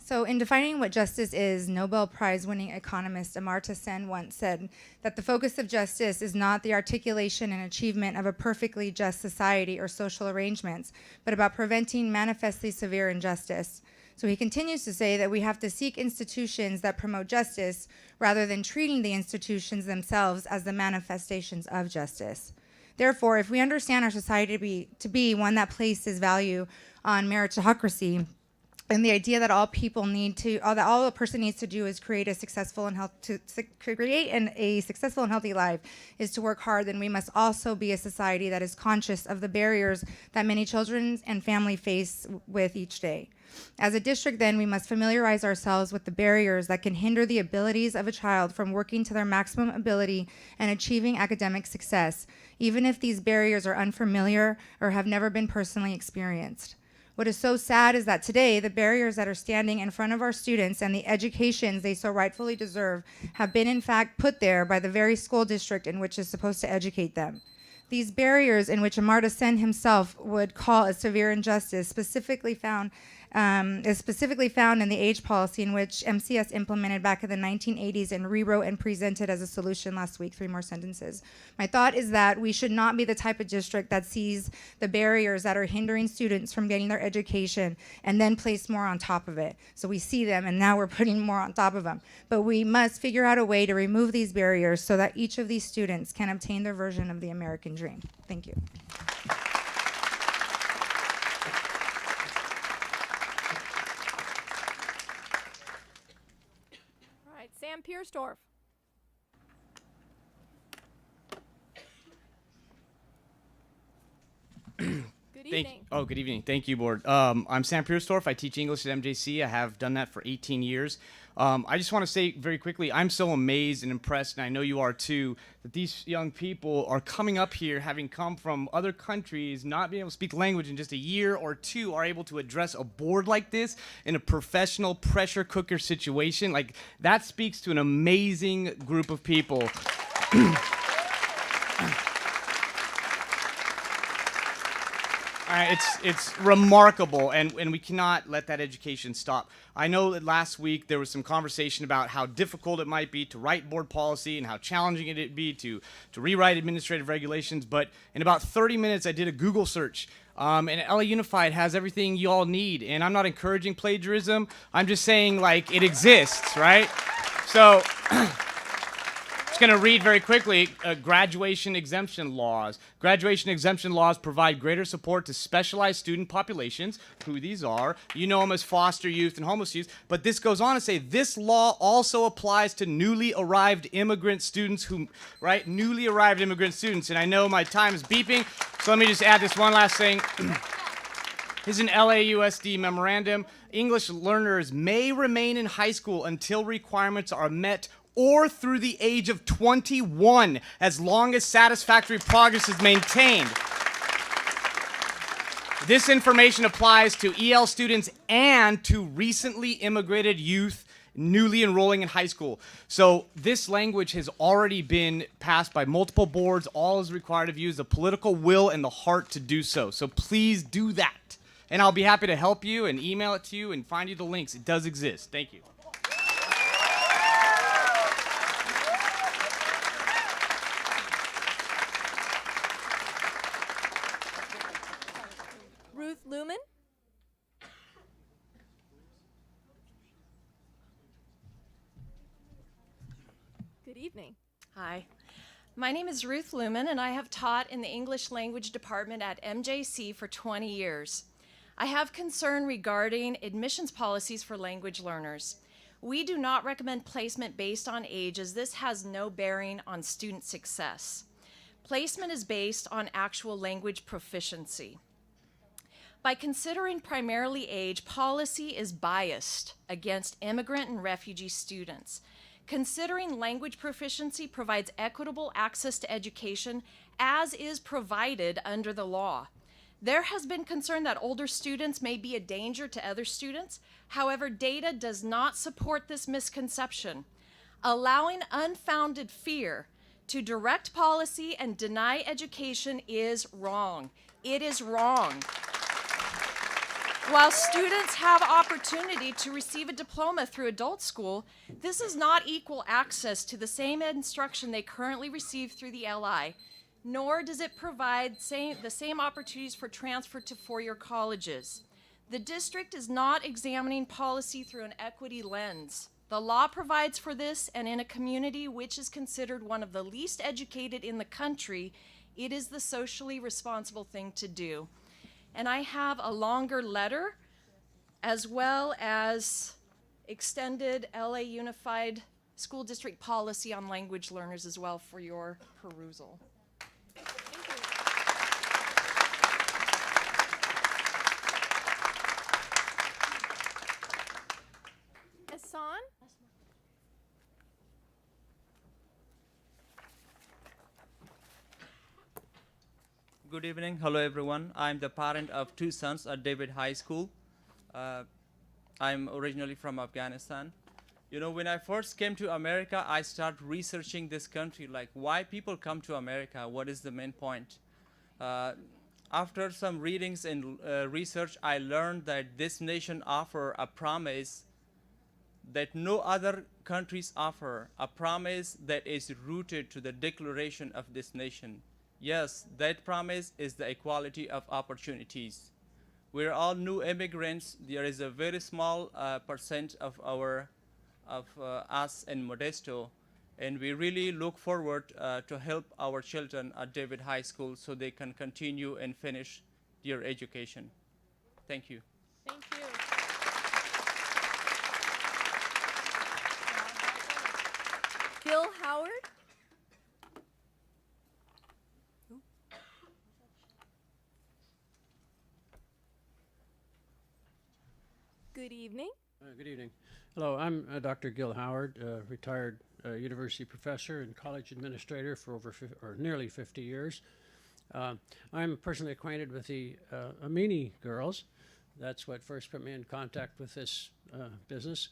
So in defining what justice is, Nobel Prize-winning economist Amartya Sen once said that the focus of justice is not the articulation and achievement of a perfectly just society or social arrangements, but about preventing manifestly severe injustice. So he continues to say that we have to seek institutions that promote justice rather than treating the institutions themselves as the manifestations of justice. Therefore, if we understand our society to be one that places value on meritocracy, and the idea that all people need to, that all a person needs to do is create a successful and a successful and healthy life, is to work hard, then we must also be a society that is conscious of the barriers that many children and family face with each day. As a district, then, we must familiarize ourselves with the barriers that can hinder the abilities of a child from working to their maximum ability and achieving academic success, even if these barriers are unfamiliar or have never been personally experienced. What is so sad is that today, the barriers that are standing in front of our students and the educations they so rightfully deserve have been in fact put there by the very school district in which is supposed to educate them. These barriers, in which Amartya Sen himself would call a severe injustice, is specifically found in the age policy in which MCS implemented back in the 1980s and rewrote and presented as a solution last week. 3 more sentences. My thought is that we should not be the type of district that sees the barriers that are hindering students from getting their education and then place more on top of it. So we see them and now we're putting more on top of them. But we must figure out a way to remove these barriers so that each of these students can obtain their version of the American dream. Thank you. Sam Piersdorf. Good evening. Good evening. Thank you, board. I'm Sam Piersdorf. I teach English at MJC. I have done that for 18 years. I just want to say very quickly, I'm so amazed and impressed, and I know you are too, that these young people are coming up here, having come from other countries, not being able to speak language in just a year or two, are able to address a board like this in a professional pressure cooker situation. Like, that speaks to an amazing group of people. It's remarkable, and we cannot let that education stop. I know that last week there was some conversation about how difficult it might be to write board policy and how challenging it'd be to rewrite administrative regulations, but in about 30 minutes I did a Google search, and LA Unified has everything you all need, and I'm not encouraging plagiarism, I'm just saying, like, it exists, right? So, just going to read very quickly, graduation exemption laws. Graduation exemption laws provide greater support to specialized student populations, who these are. You know them as foster youth and homeless youth. But this goes on to say, this law also applies to newly arrived immigrant students right? Newly arrived immigrant students. And I know my time is beeping, so let me just add this one last thing. Here's an LAUSD memorandum. English learners may remain in high school until requirements are met or through the age of 21, as long as satisfactory progress is maintained. This information applies to EL students and to recently immigrated youth newly enrolling in high school. So this language has already been passed by multiple boards. All is required of you is the political will and the heart to do so. So please do that. And I'll be happy to help you and email it to you and find you the links. It does exist. Thank you. Ruth Lumen. Good evening. Hi. My name is Ruth Lumen, and I have taught in the English Language Department at MJC for 20 years. I have concern regarding admissions policies for language learners. We do not recommend placement based on age, as this has no bearing on student success. Placement is based on actual language proficiency. By considering primarily age, policy is biased against immigrant and refugee students. Considering language proficiency provides equitable access to education as is provided under the law. There has been concern that older students may be a danger to other students. However, data does not support this misconception. Allowing unfounded fear to direct policy and deny education is wrong. It is wrong. While students have opportunity to receive a diploma through adult school, this is not equal access to the same instruction they currently receive through the LI, nor does it provide the same opportunities for transfer to four-year colleges. The district is not examining policy through an equity lens. The law provides for this, and in a community which is considered one of the least educated in the country, it is the socially responsible thing to do. And I have a longer letter as well as extended LA Unified School District policy on language learners as well for your perusal. Hassan? Good evening. Hello, everyone. I'm the parent of two sons at David High School. I'm originally from Afghanistan. You know, when I first came to America, I started researching this country, like why people come to America, what is the main point. After some readings and research, I learned that this nation offers a promise that no other countries offer, a promise that is rooted to the declaration of this nation. Yes, that promise is the equality of opportunities. We're all new immigrants. There is a very small percent of us in Modesto, and we really look forward to help our children at David High School so they can continue and finish their education. Thank you. Thank you. Gil Howard? Good evening. Good evening. Hello, I'm Dr. Gil Howard, retired university professor and college administrator for nearly 50 years. I'm personally acquainted with the Amini girls. That's what first put me in contact with this business.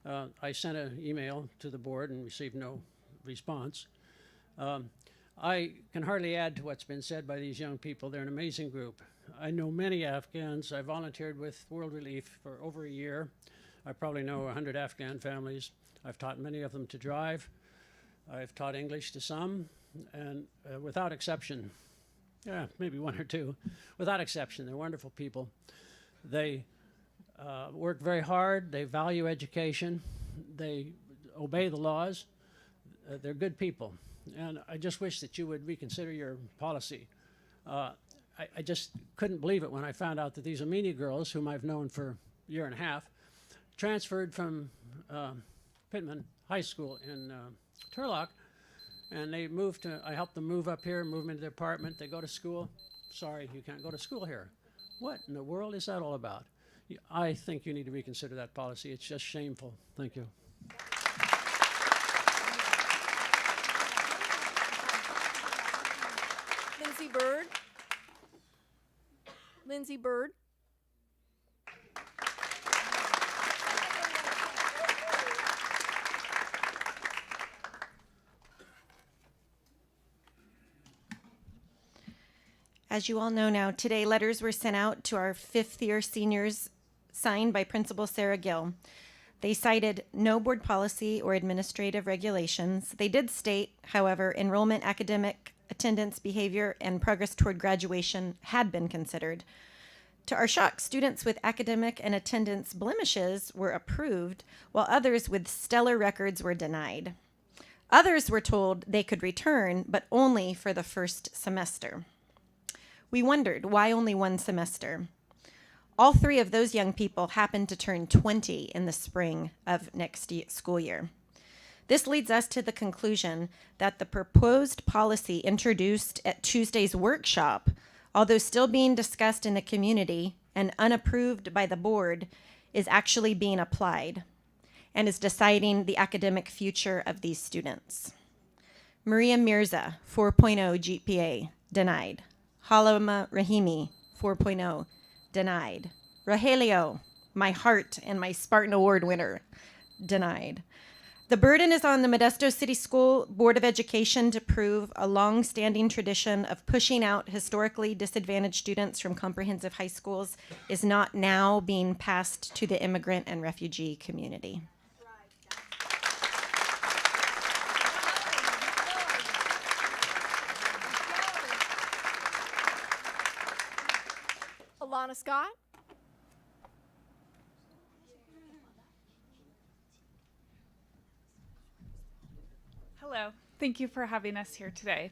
I sent an email to the board and received no response. I can hardly add to what's been said by these young people. They're an amazing group. I know many Afghans. I volunteered with World Relief for over a year. I probably know 100 Afghan families. I've taught many of them to drive. I've taught English to some, and without exception, maybe one or two, without exception, they're wonderful people. They work very hard. They value education. They obey the laws. They're good people. And I just wish that you would reconsider your policy. I just couldn't believe it when I found out that these Amini girls, whom I've known for a year and a half, transferred from Pittman High School in Turlock, and they moved to, I helped them move up here, move them into their apartment. They go to school. Sorry, you can't go to school here. What in the world is that all about? I think you need to reconsider that policy. It's just shameful. Thank you. Lindsay Bird. Lindsay Bird. As you all know now, today letters were sent out to our fifth-year seniors signed by Principal Sarah Gill. They cited no board policy or administrative regulations. They did state, however, enrollment, academic attendance, behavior, and progress toward graduation had been considered. To our shock, students with academic and attendance blemishes were approved, while others with stellar records were denied. Others were told they could return, but only for the first semester. We wondered, why only one semester? All three of those young people happened to turn 20 in the spring of next school year. This leads us to the conclusion that the proposed policy introduced at Tuesday's workshop, although still being discussed in the community and unapproved by the board, is actually being applied and is deciding the academic future of these students. Maria Mirza, 4.0 GPA, denied. Halima Rahimi, 4.0, denied. Rogelio, my heart and my Spartan Award winner, denied. The burden is on the Modesto City School Board of Education to prove a long-standing tradition of pushing out historically disadvantaged students from comprehensive high schools is not now being passed to the immigrant and refugee community. Alana Scott. Hello. Thank you for having us here today.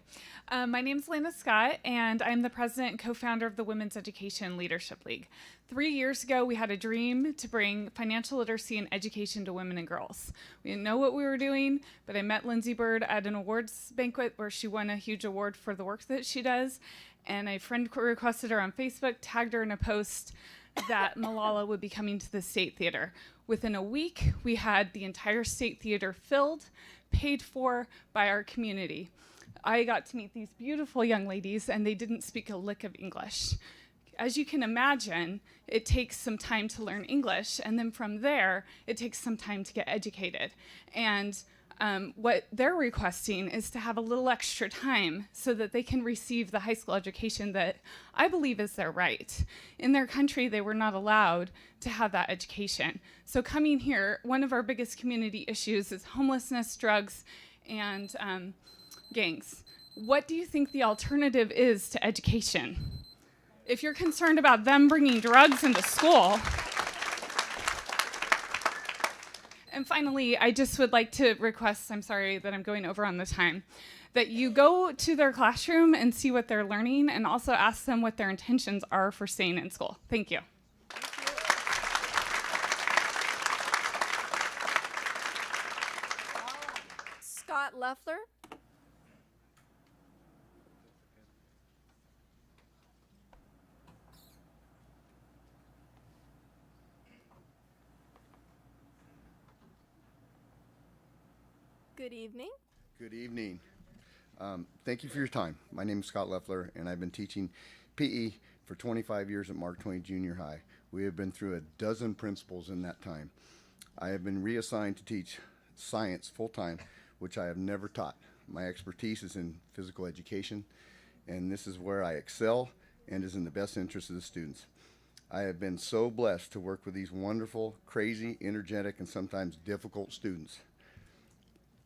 My name is Lena Scott, and I'm the president and co-founder of the Women's Education Leadership League. 3 years ago, we had a dream to bring financial literacy and education to women and girls. We didn't know what we were doing, but I met Lindsay Bird at an awards banquet where she won a huge award for the work that she does, and a friend requested her on Facebook, tagged her in a post that Malala would be coming to the State Theater. Within a week, we had the entire State Theater filled, paid for by our community. I got to meet these beautiful young ladies, and they didn't speak a lick of English. As you can imagine, it takes some time to learn English, and then from there, it takes some time to get educated. And what they're requesting is to have a little extra time so that they can receive the high school education that I believe is their right. In their country, they were not allowed to have that education. So coming here, one of our biggest community issues is homelessness, drugs, and gangs. What do you think the alternative is to education? If you're concerned about them bringing drugs into school. And finally, I just would like to request, I'm sorry that I'm going over on the time, that you go to their classroom and see what they're learning and also ask them what their intentions are for staying in school. Thank you. Scott Leffler. Good evening. Good evening. Thank you for your time. My name is Scott Leffler, and I've been teaching PE for 25 years at Mark Twain Junior High. We have been through a dozen principals in that time. I have been reassigned to teach science full-time, which I have never taught. My expertise is in physical education, and this is where I excel and is in the best interest of the students. I have been so blessed to work with these wonderful, crazy, energetic, and sometimes difficult students.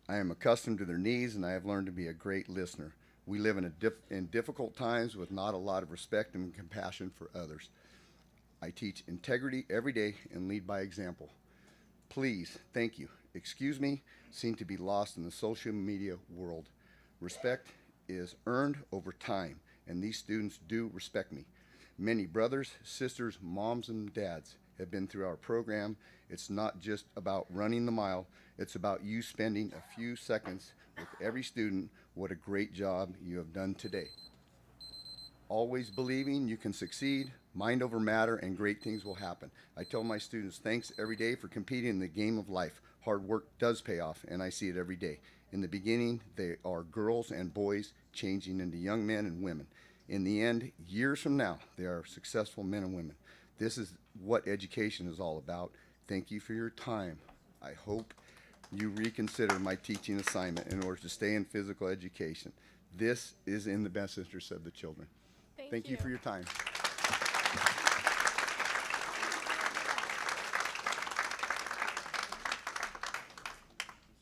I am accustomed to their needs, and I have learned to be a great listener. We live in difficult times with not a lot of respect and compassion for others. I teach integrity every day and lead by example. Please, thank you. Excuse me, seem to be lost in the social media world. Respect is earned over time, and these students do respect me. Many brothers, sisters, moms, and dads have been through our program. It's not just about running the mile, it's about you spending a few seconds with every student. What a great job you have done today. Always believing you can succeed, mind over matter, and great things will happen. I tell my students thanks every day for competing in the game of life. Hard work does pay off, and I see it every day. In the beginning, they are girls and boys changing into young men and women. In the end, years from now, they are successful men and women. This is what education is all about. Thank you for your time. I hope you reconsider my teaching assignment in order to stay in physical education. This is in the best interest of the children. Thank you for your time.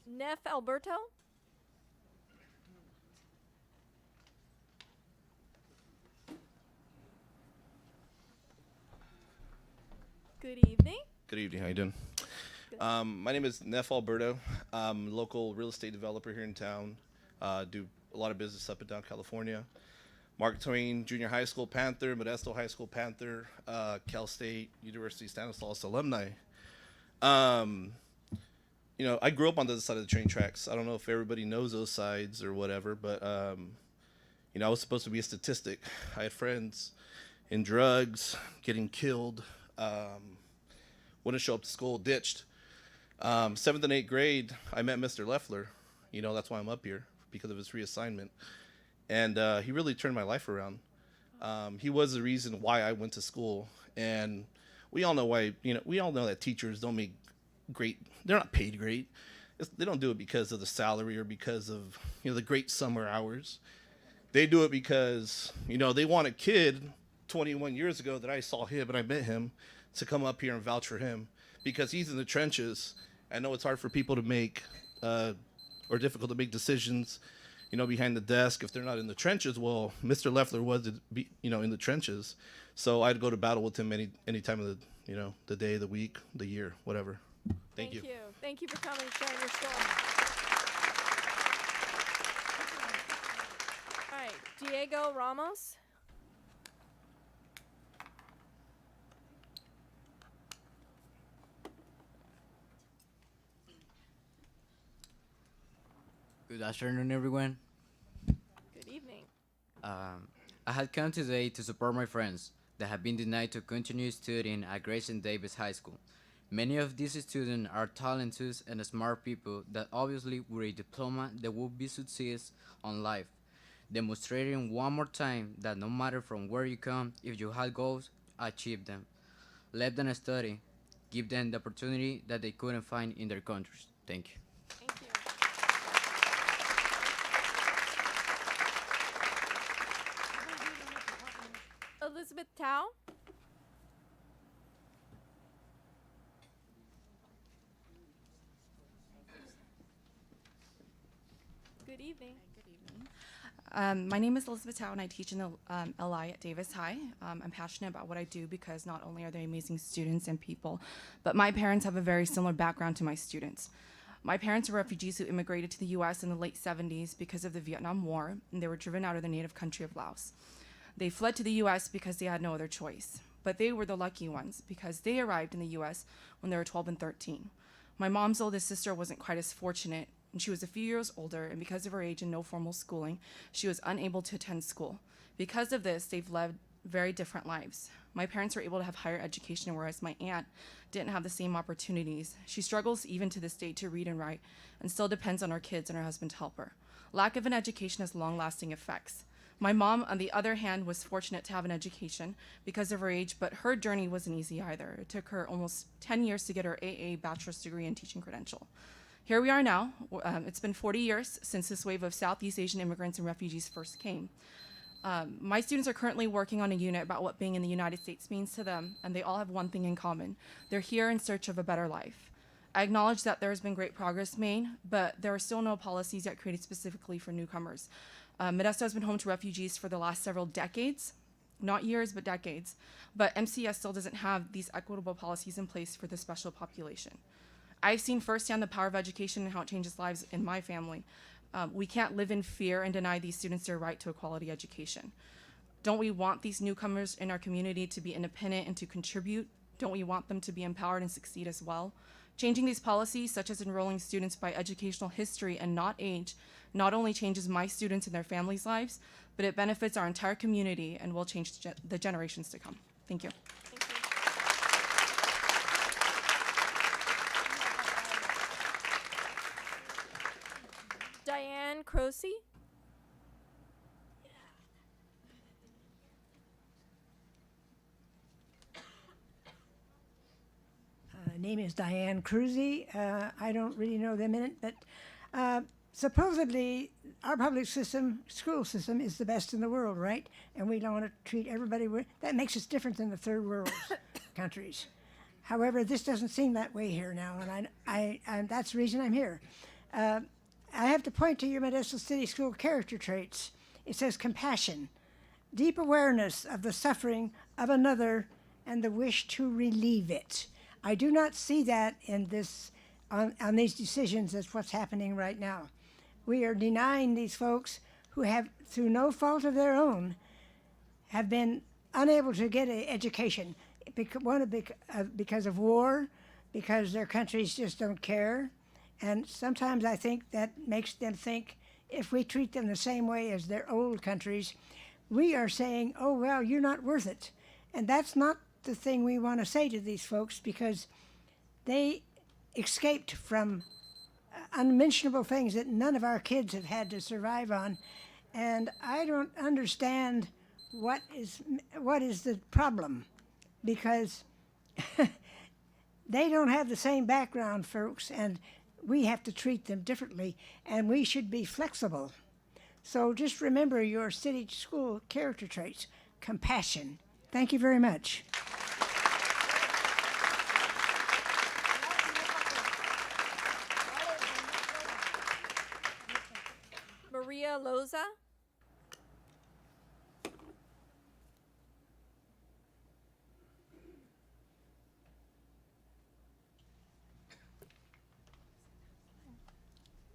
Neff Alberto. Good evening. Good evening. How you doing? My name is Neff Alberto. I'm a local real estate developer here in town. Do a lot of business up and down California. Mark Twain Junior High School Panther, Modesto High School Panther, Cal State University Stanislaus alumni. You know, I grew up on the other side of the train tracks. I don't know if everybody knows those sides or whatever, but you know, I was supposed to be a statistic. I had friends in drugs, getting killed, wouldn't show up to school, ditched. 7th and 8th grade, I met Mr. Leffler. You know, that's why I'm up here, because of his reassignment. And he really turned my life around. He was the reason why I went to school. And we all know why, you know, we all know that teachers don't make great, they're not paid great. They don't do it because of the salary or because of, you know, the great summer hours. They do it because, you know, they want a kid 21 years ago that I saw him and I met him to come up here and vouch for him because he's in the trenches. I know it's hard for people to make or difficult to make decisions, you know, behind the desk if they're not in the trenches. Well, Mr. Leffler was, you know, in the trenches, so I'd go to battle with him any time of the, you know, the day, the week, the year, whatever. Thank you. Thank you for coming and sharing your story. All right, Diego Ramos. Good afternoon, everyone. Good evening. I had come today to support my friends that have been denied to continue studying at Grayson Davis High School. Many of these students are talented and smart people that obviously with a diploma they will be success on life, demonstrating one more time that no matter from where you come, if you have goals, achieve them. Let them study, give them the opportunity that they couldn't find in their countries. Thank you. Elizabeth Tao. Good evening. My name is Elizabeth Tao, and I teach in the LI at Davis High. I'm passionate about what I do because not only are they amazing students and people, but my parents have a very similar background to my students. My parents are refugees who immigrated to the U.S. in the late 70s because of the Vietnam War, and they were driven out of their native country of Laos. They fled to the U.S. because they had no other choice, but they were the lucky ones because they arrived in the U.S. when they were 12 and 13. My mom's oldest sister wasn't quite as fortunate, and she was a few years older, and because of her age and no formal schooling, she was unable to attend school. Because of this, they've led very different lives. My parents were able to have higher education, whereas my aunt didn't have the same opportunities. She struggles even to this day to read and write and still depends on her kids and her husband to help her. Lack of an education has long-lasting effects. My mom, on the other hand, was fortunate to have an education because of her age, but her journey wasn't easy either. It took her almost 10 years to get her AA bachelor's degree in teaching credential. Here we are now. It's been 40 years since this wave of Southeast Asian immigrants and refugees first came. My students are currently working on a unit about what being in the United States means to them, and they all have one thing in common. They're here in search of a better life. I acknowledge that there has been great progress made, but there are still no policies yet created specifically for newcomers. Modesto has been home to refugees for the last several decades, not years, but decades, but MCS still doesn't have these equitable policies in place for this special population. I've seen firsthand the power of education and how it changes lives in my family. We can't live in fear and deny these students their right to a quality education. Don't we want these newcomers in our community to be independent and to contribute? Don't we want them to be empowered and succeed as well? Changing these policies, such as enrolling students by educational history and not age, not only changes my students and their families' lives, but it benefits our entire community and will change the generations to come. Thank you. Diane Croce. Name is Diane Cruzy. I don't really know them in it, but supposedly our public system, school system, is the best in the world, right? And we don't want to treat everybody that makes us different than the third world countries. However, this doesn't seem that way here now, and that's the reason I'm here. I have to point to your Modesto City School character traits. It says compassion, deep awareness of the suffering of another, and the wish to relieve it. I do not see that in this on these decisions. That's what's happening right now. We are denying these folks who have, through no fault of their own, have been unable to get an education. Because of war, because their countries just don't care. And sometimes I think that makes them think if we treat them the same way as their old countries, we are saying, oh, well, you're not worth it. And that's not the thing we want to say to these folks, because they escaped from unmentionable things that none of our kids have had to survive on. And I don't understand what is the problem, because they don't have the same background, folks, and we have to treat them differently, and we should be flexible. So just remember your city school character traits: compassion. Thank you very much. Maria Loza.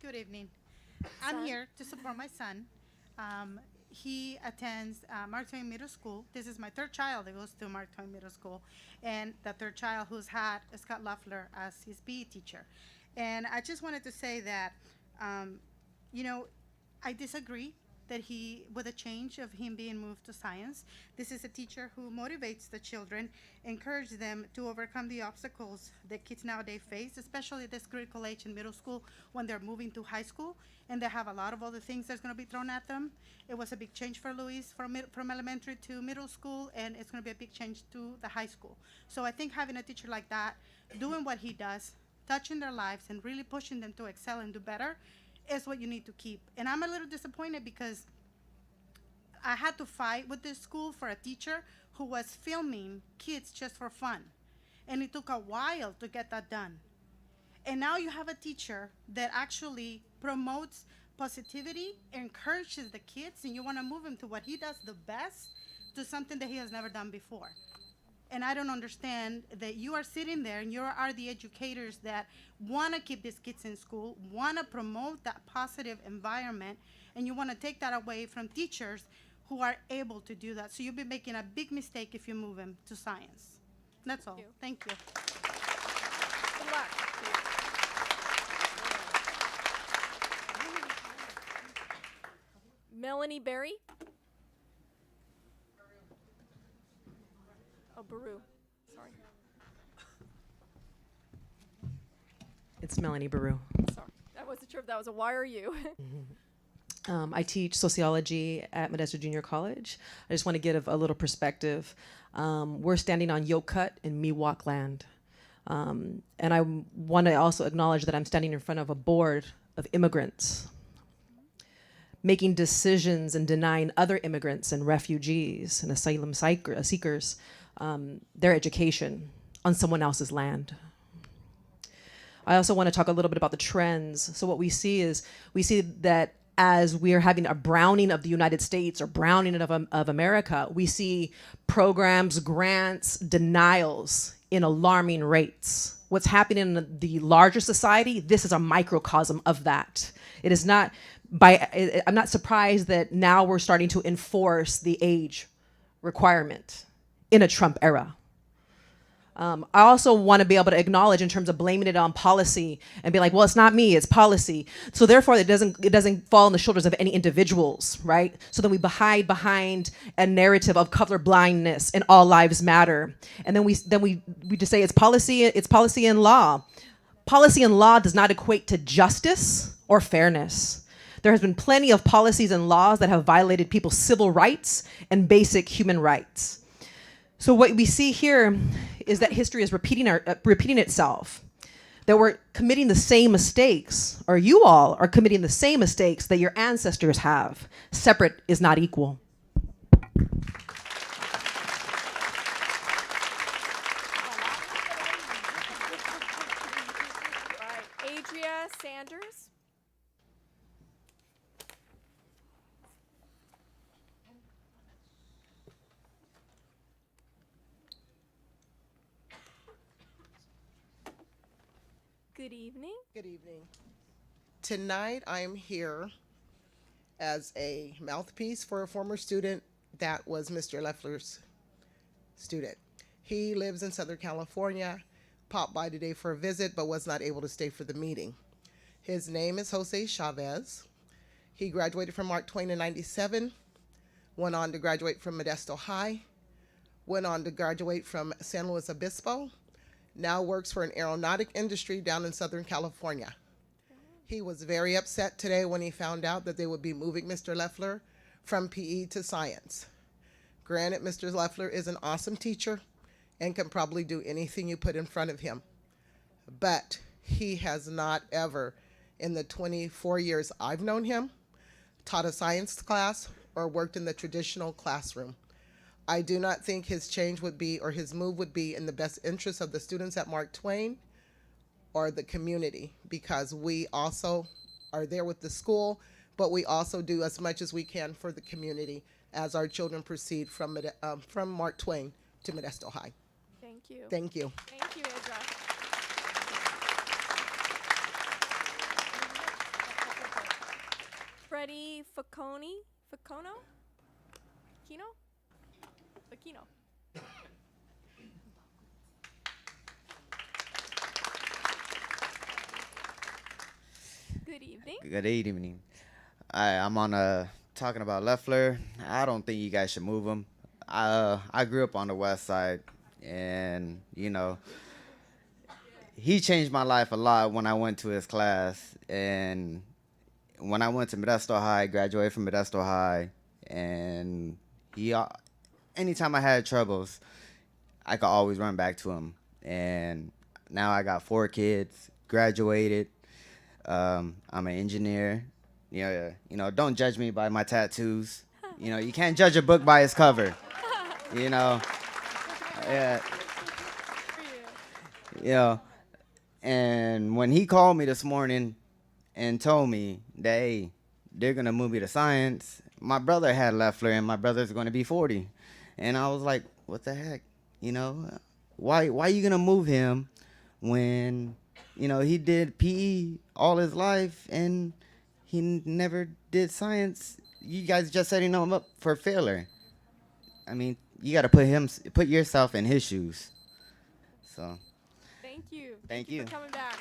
Good evening. I'm here to support my son. He attends Mark Twain Middle School. This is my third child that goes to Mark Twain Middle School, and the third child who's had Scott Loeffler as his PE teacher. And I just wanted to say that, I disagree that with the change of him being moved to science. This is a teacher who motivates the children, encourages them to overcome the obstacles that kids nowadays face, especially this critical age in middle school when they're moving to high school and they have a lot of other things that's going to be thrown at them. It was a big change for Luis from elementary to middle school, and it's going to be a big change to the high school. So I think having a teacher like that, doing what he does, touching their lives and really pushing them to excel and do better, is what you need to keep. And I'm a little disappointed because I had to fight with this school for a teacher who was filming kids just for fun. And it took a while to get that done. And now you have a teacher that actually promotes positivity, encourages the kids, and you want to move him to what he does the best, to something that he has never done before. And I don't understand that you are sitting there and you are the educators that want to keep these kids in school, want to promote that positive environment, and you want to take that away from teachers who are able to do that. So you'll be making a big mistake if you move them to science. That's all. Thank you. Good luck. Melanie Berry. Baru. Sorry. It's Melanie Baru. Sorry. I wasn't sure if that was a why are you. I teach sociology at Modesto Junior College. I just want to give a little perspective. We're standing on Yocut in Miwok land. And I want to also acknowledge that I'm standing in front of a board of immigrants, making decisions and denying other immigrants and refugees and asylum seekers their education on someone else's land. I also want to talk a little bit about the trends. So what we see is, we see that as we are having a browning of the United States or browning of America, we see programs, grants, denials in alarming rates. What's happening in the larger society, this is a microcosm of that. It is not I'm not surprised that now we're starting to enforce the age requirement in a Trump era. I also want to be able to acknowledge in terms of blaming it on policy and be like, well, it's not me, it's policy. So therefore it doesn't fall on the shoulders of any individuals, right? So then we hide behind a narrative of color blindness and all lives matter. And then we just say it's policy and law. Policy and law does not equate to justice or fairness. There has been plenty of policies and laws that have violated people's civil rights and basic human rights. So what we see here is that history is repeating itself, that we're committing the same mistakes, or you all are committing the same mistakes that your ancestors have. Separate is not equal. Adria Sanders. Good evening. Good evening. Tonight I am here as a mouthpiece for a former student that was Mr. Leffler's student. He lives in Southern California, popped by today for a visit, but was not able to stay for the meeting. His name is Jose Chavez. He graduated from Mark Twain in '97, went on to graduate from Modesto High, went on to graduate from San Luis Obispo, now works for an aeronautic industry down in Southern California. He was very upset today when he found out that they would be moving Mr. Leffler from PE to science. Granted, Mr. Leffler is an awesome teacher and can probably do anything you put in front of him, but he has not ever, in the 24 years I've known him, taught a science class or worked in the traditional classroom. I do not think his change would be, or his move would be, in the best interest of the students at Mark Twain or the community, because we also are there with the school, but we also do as much as we can for the community as our children proceed from Mark Twain to Modesto High. Thank you. Thank you. Thank you, Adria. Freddie Faccono? Aquino? Good evening. Good evening. I'm on talking about Leffler. I don't think you guys should move him. I grew up on the west side, and you know, he changed my life a lot when I went to his class. And when I went to Modesto High, graduated from Modesto High, and anytime I had troubles, I could always run back to him. And now I got 4 kids, graduated. I'm an engineer. You know, don't judge me by my tattoos. You know, you can't judge a book by its cover. You know, yeah. You know, and when he called me this morning and told me that, hey, they're gonna move me to science, my brother had Leffler, and my brother's gonna be 40, and I was like, what the heck? You know, why are you gonna move him when, you know, he did PE all his life and he never did science? You guys just setting him up for failure. I mean, you got to put yourself in his shoes. So. Thank you. Thank you. For coming back.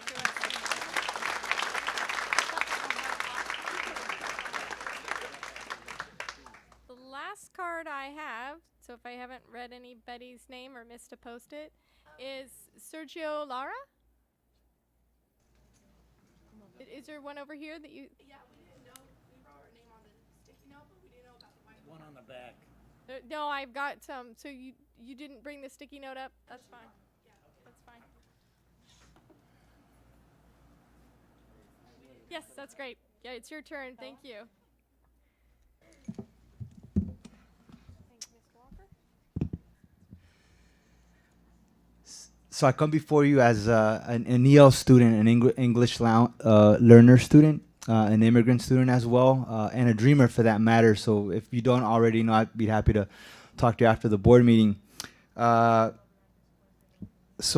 The last card I have so if I haven't read anybody's name or missed a post-it, is Sergio Lara? Is there one over here that you? Yeah, we didn't know. We wrote our name on the sticky note, but we didn't know about the white One on the back. No, I've got some. So you didn't bring the sticky note up? That's fine. Yeah, okay. That's fine. Yes, that's great. Yeah, it's your turn. Thank you. So I come before you as an EL student, an English learner student, an immigrant student as well, and a dreamer for that matter. So if you don't already know, I'd be happy to talk to you after the board meeting. So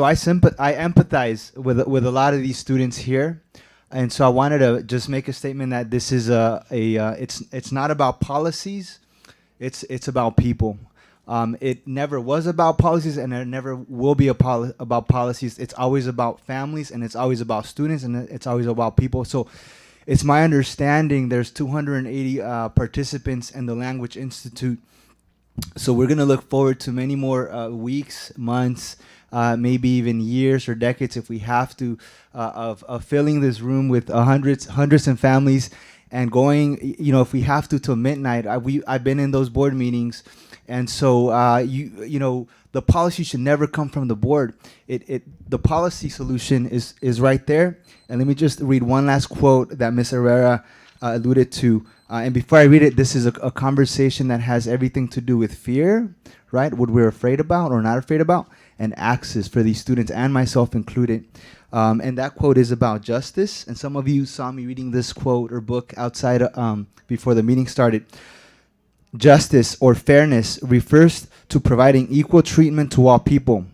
I empathize with a lot of these students here, and so I wanted to just make a statement that this is it's not about policies, it's about people. It never was about policies, and it never will be about policies. It's always about families, and it's always about students, and it's always about people. So it's my understanding there's 280 participants in the Language Institute. So we're going to look forward to many more weeks, months, maybe even years or decades if we have to, of filling this room with hundreds and families and going, if we have to till midnight. I've been in those board meetings. And so, the policy should never come from the board. The policy solution is right there. And let me just read one last quote that Ms. Herrera alluded to. And before I read it, this is a conversation that has everything to do with fear, right? What we're afraid about or not afraid about, and access for these students and myself included. And that quote is about justice. And some of you saw me reading this quote or book outside before the meeting started. Justice or fairness refers to providing equal treatment to all people.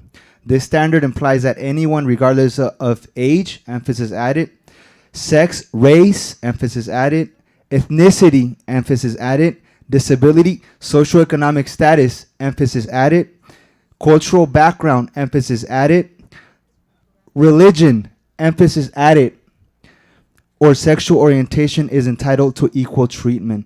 This standard implies that anyone, regardless of age, emphasis added, sex, race, emphasis added, ethnicity, emphasis added, disability, socioeconomic status, emphasis added, cultural background, emphasis added, religion, emphasis added, or sexual orientation is entitled to equal treatment.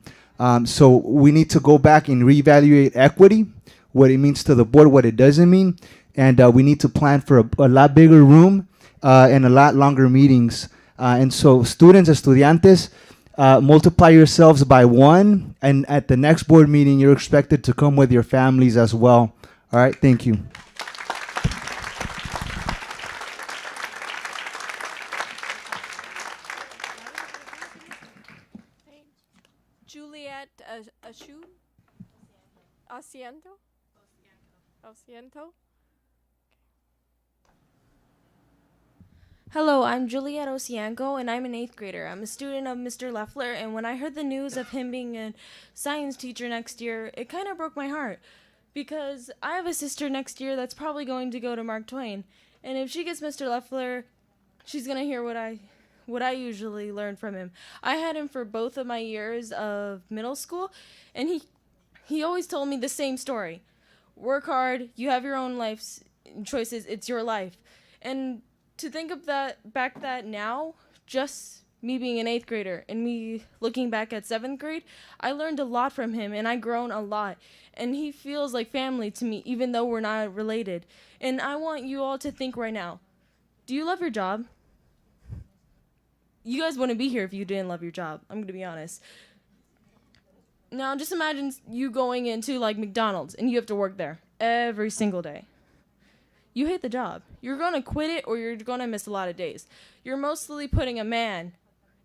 So we need to go back and reevaluate equity, what it means to the board, what it doesn't mean, and we need to plan for a lot bigger room and a lot longer meetings. And so students, estudiantes, multiply yourselves by 1, and at the next board meeting, you're expected to come with your families as well. All right, thank you. Juliet Asiento? Hello, I'm Juliet Osianko, and I'm an 8th grader. I'm a student of Mr. Leffler, and when I heard the news of him being a science teacher next year, it kind of broke my heart, because I have a sister next year that's probably going to go to Mark Twain, and if she gets Mr. Leffler, she's going to hear what I usually learn from him. I had him for both of my years of middle school, and he always told me the same story. Work hard, you have your own life's choices, it's your life. And to think of that now, just me being an 8th grader and me looking back at 7th grade, I learned a lot from him and I grown a lot. And he feels like family to me, even though we're not related. And I want you all to think right now, do you love your job? You guys wouldn't be here if you didn't love your job. I'm going to be honest. Now, just imagine you going into like McDonald's and you have to work there every single day. You hate the job. You're going to quit it or you're going to miss a lot of days. You're mostly putting a man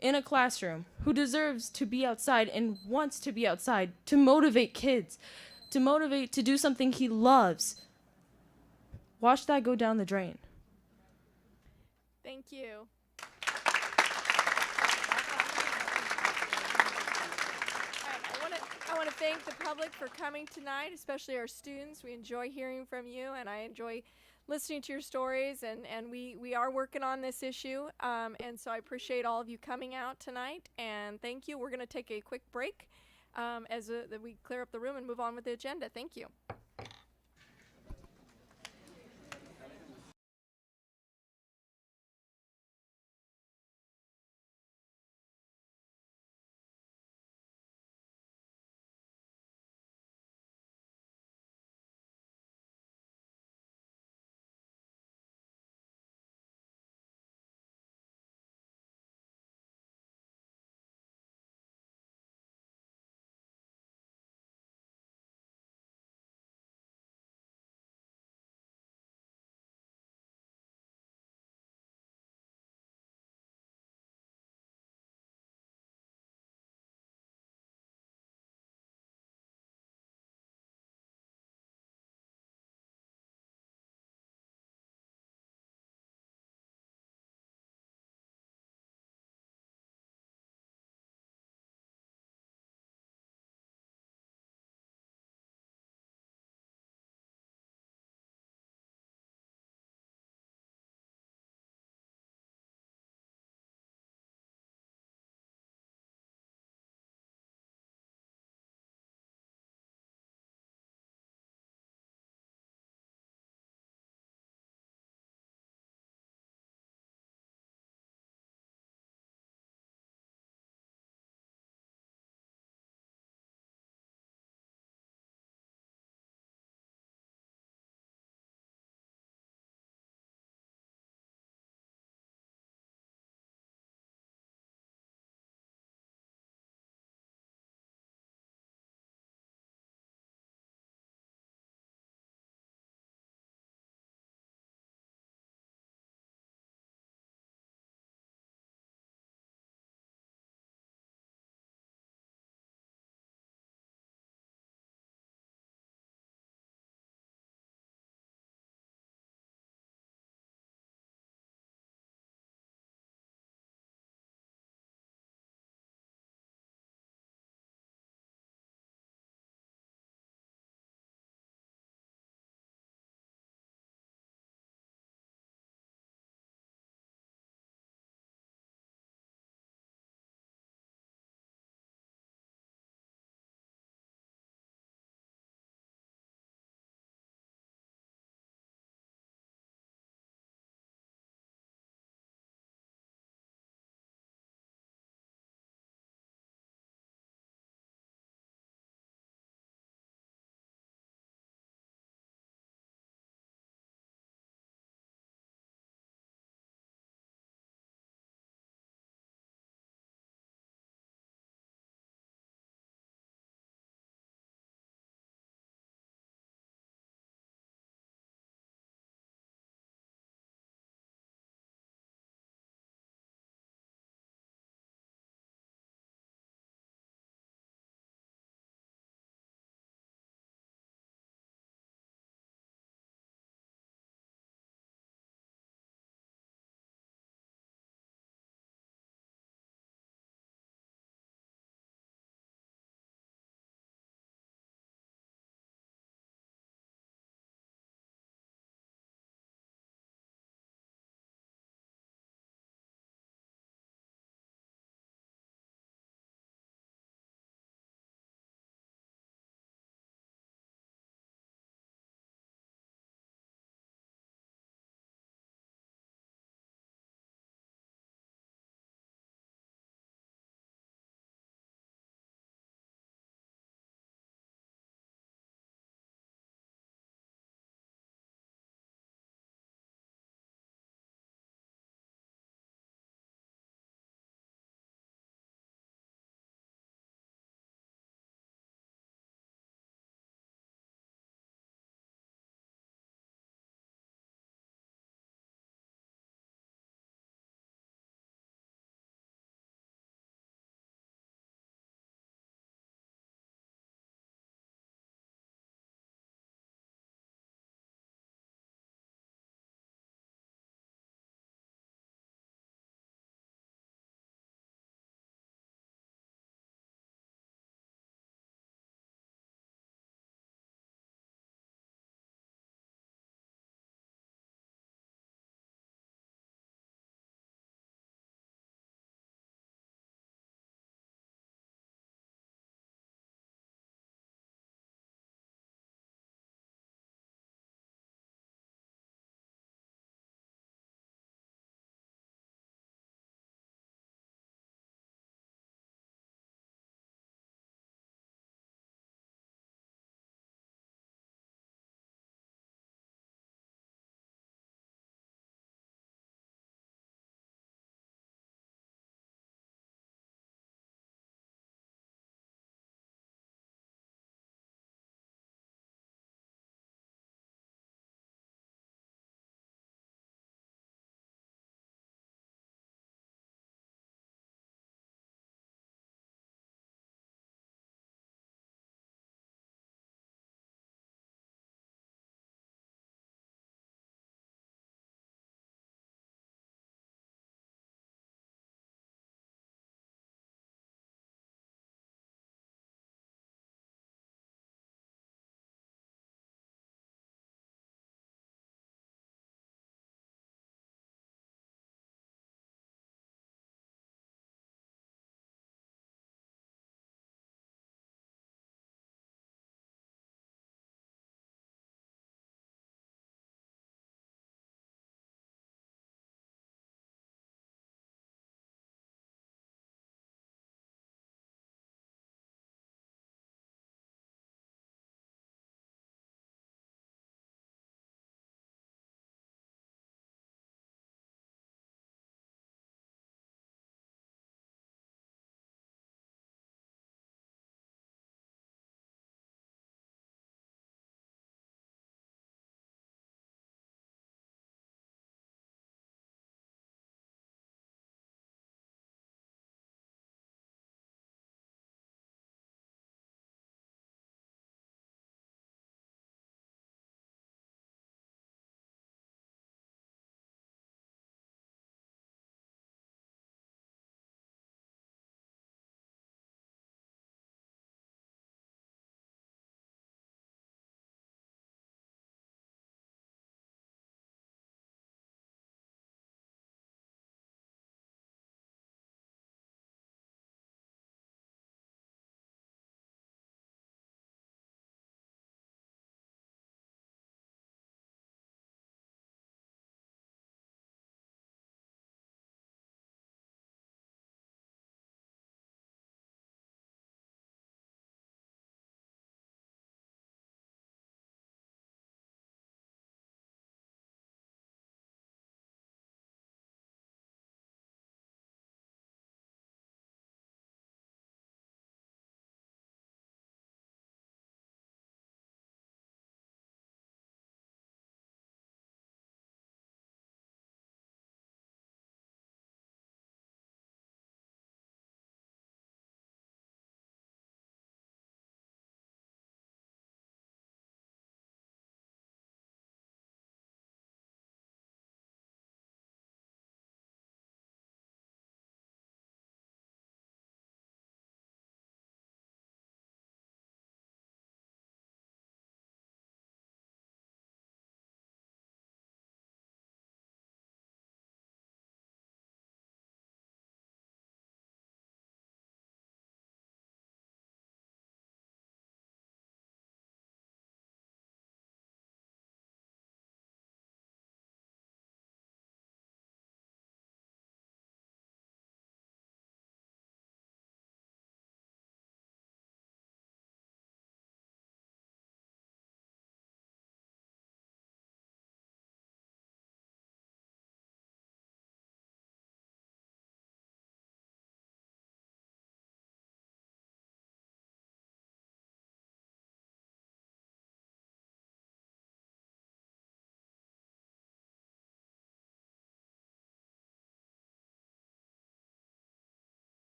in a classroom who deserves to be outside and wants to be outside to motivate kids, to motivate to do something he loves. Watch that go down the drain. Thank you. I want to thank the public for coming tonight, especially our students. We enjoy hearing from you, and I enjoy listening to your stories, and we are working on this issue, and so I appreciate all of you coming out tonight, and thank you. We're going to take a quick break as we clear up the room and move on with the agenda. Thank you.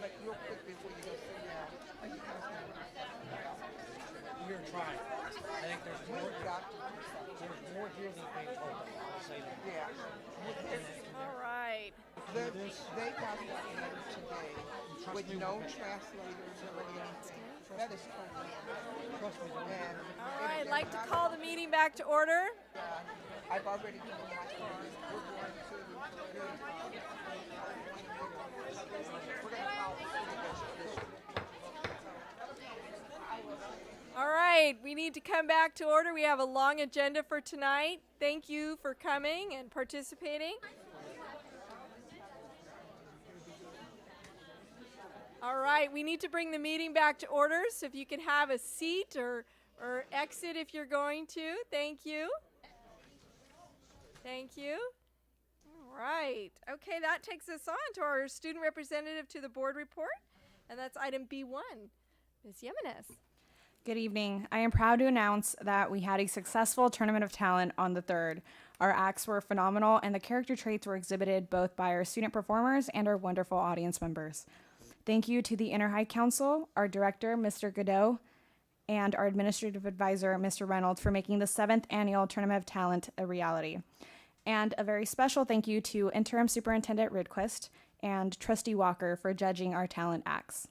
like real quick before you go sit down. You're trying. I think there's more here than people. I'll say that. Yeah. All right. They got that letter today with no translators or anything. That is crazy. Trust me. And All right, I'd like to call the meeting back to order. I've already given my card. We're going to All right, we need to come back to order. We have a long agenda for tonight. Thank you for coming and participating. All right, we need to bring the meeting back to order, so if you can have a seat or exit if you're going to. Thank you. Thank you. All right. Okay, that takes us on to our student representative to the board report, and that's item B1. Ms. Jimenez. Good evening. I am proud to announce that we had a successful Tournament of Talent on the 3rd. Our acts were phenomenal, and the character traits were exhibited both by our student performers and our wonderful audience members. Thank you to the Inter-High Council, our director, Mr. Godot, and our administrative advisor, Mr. Reynolds, for making the 7th annual Tournament of Talent a reality. And a very special thank you to Interim Superintendent Ridquist and Trustee Walker for judging our talent acts.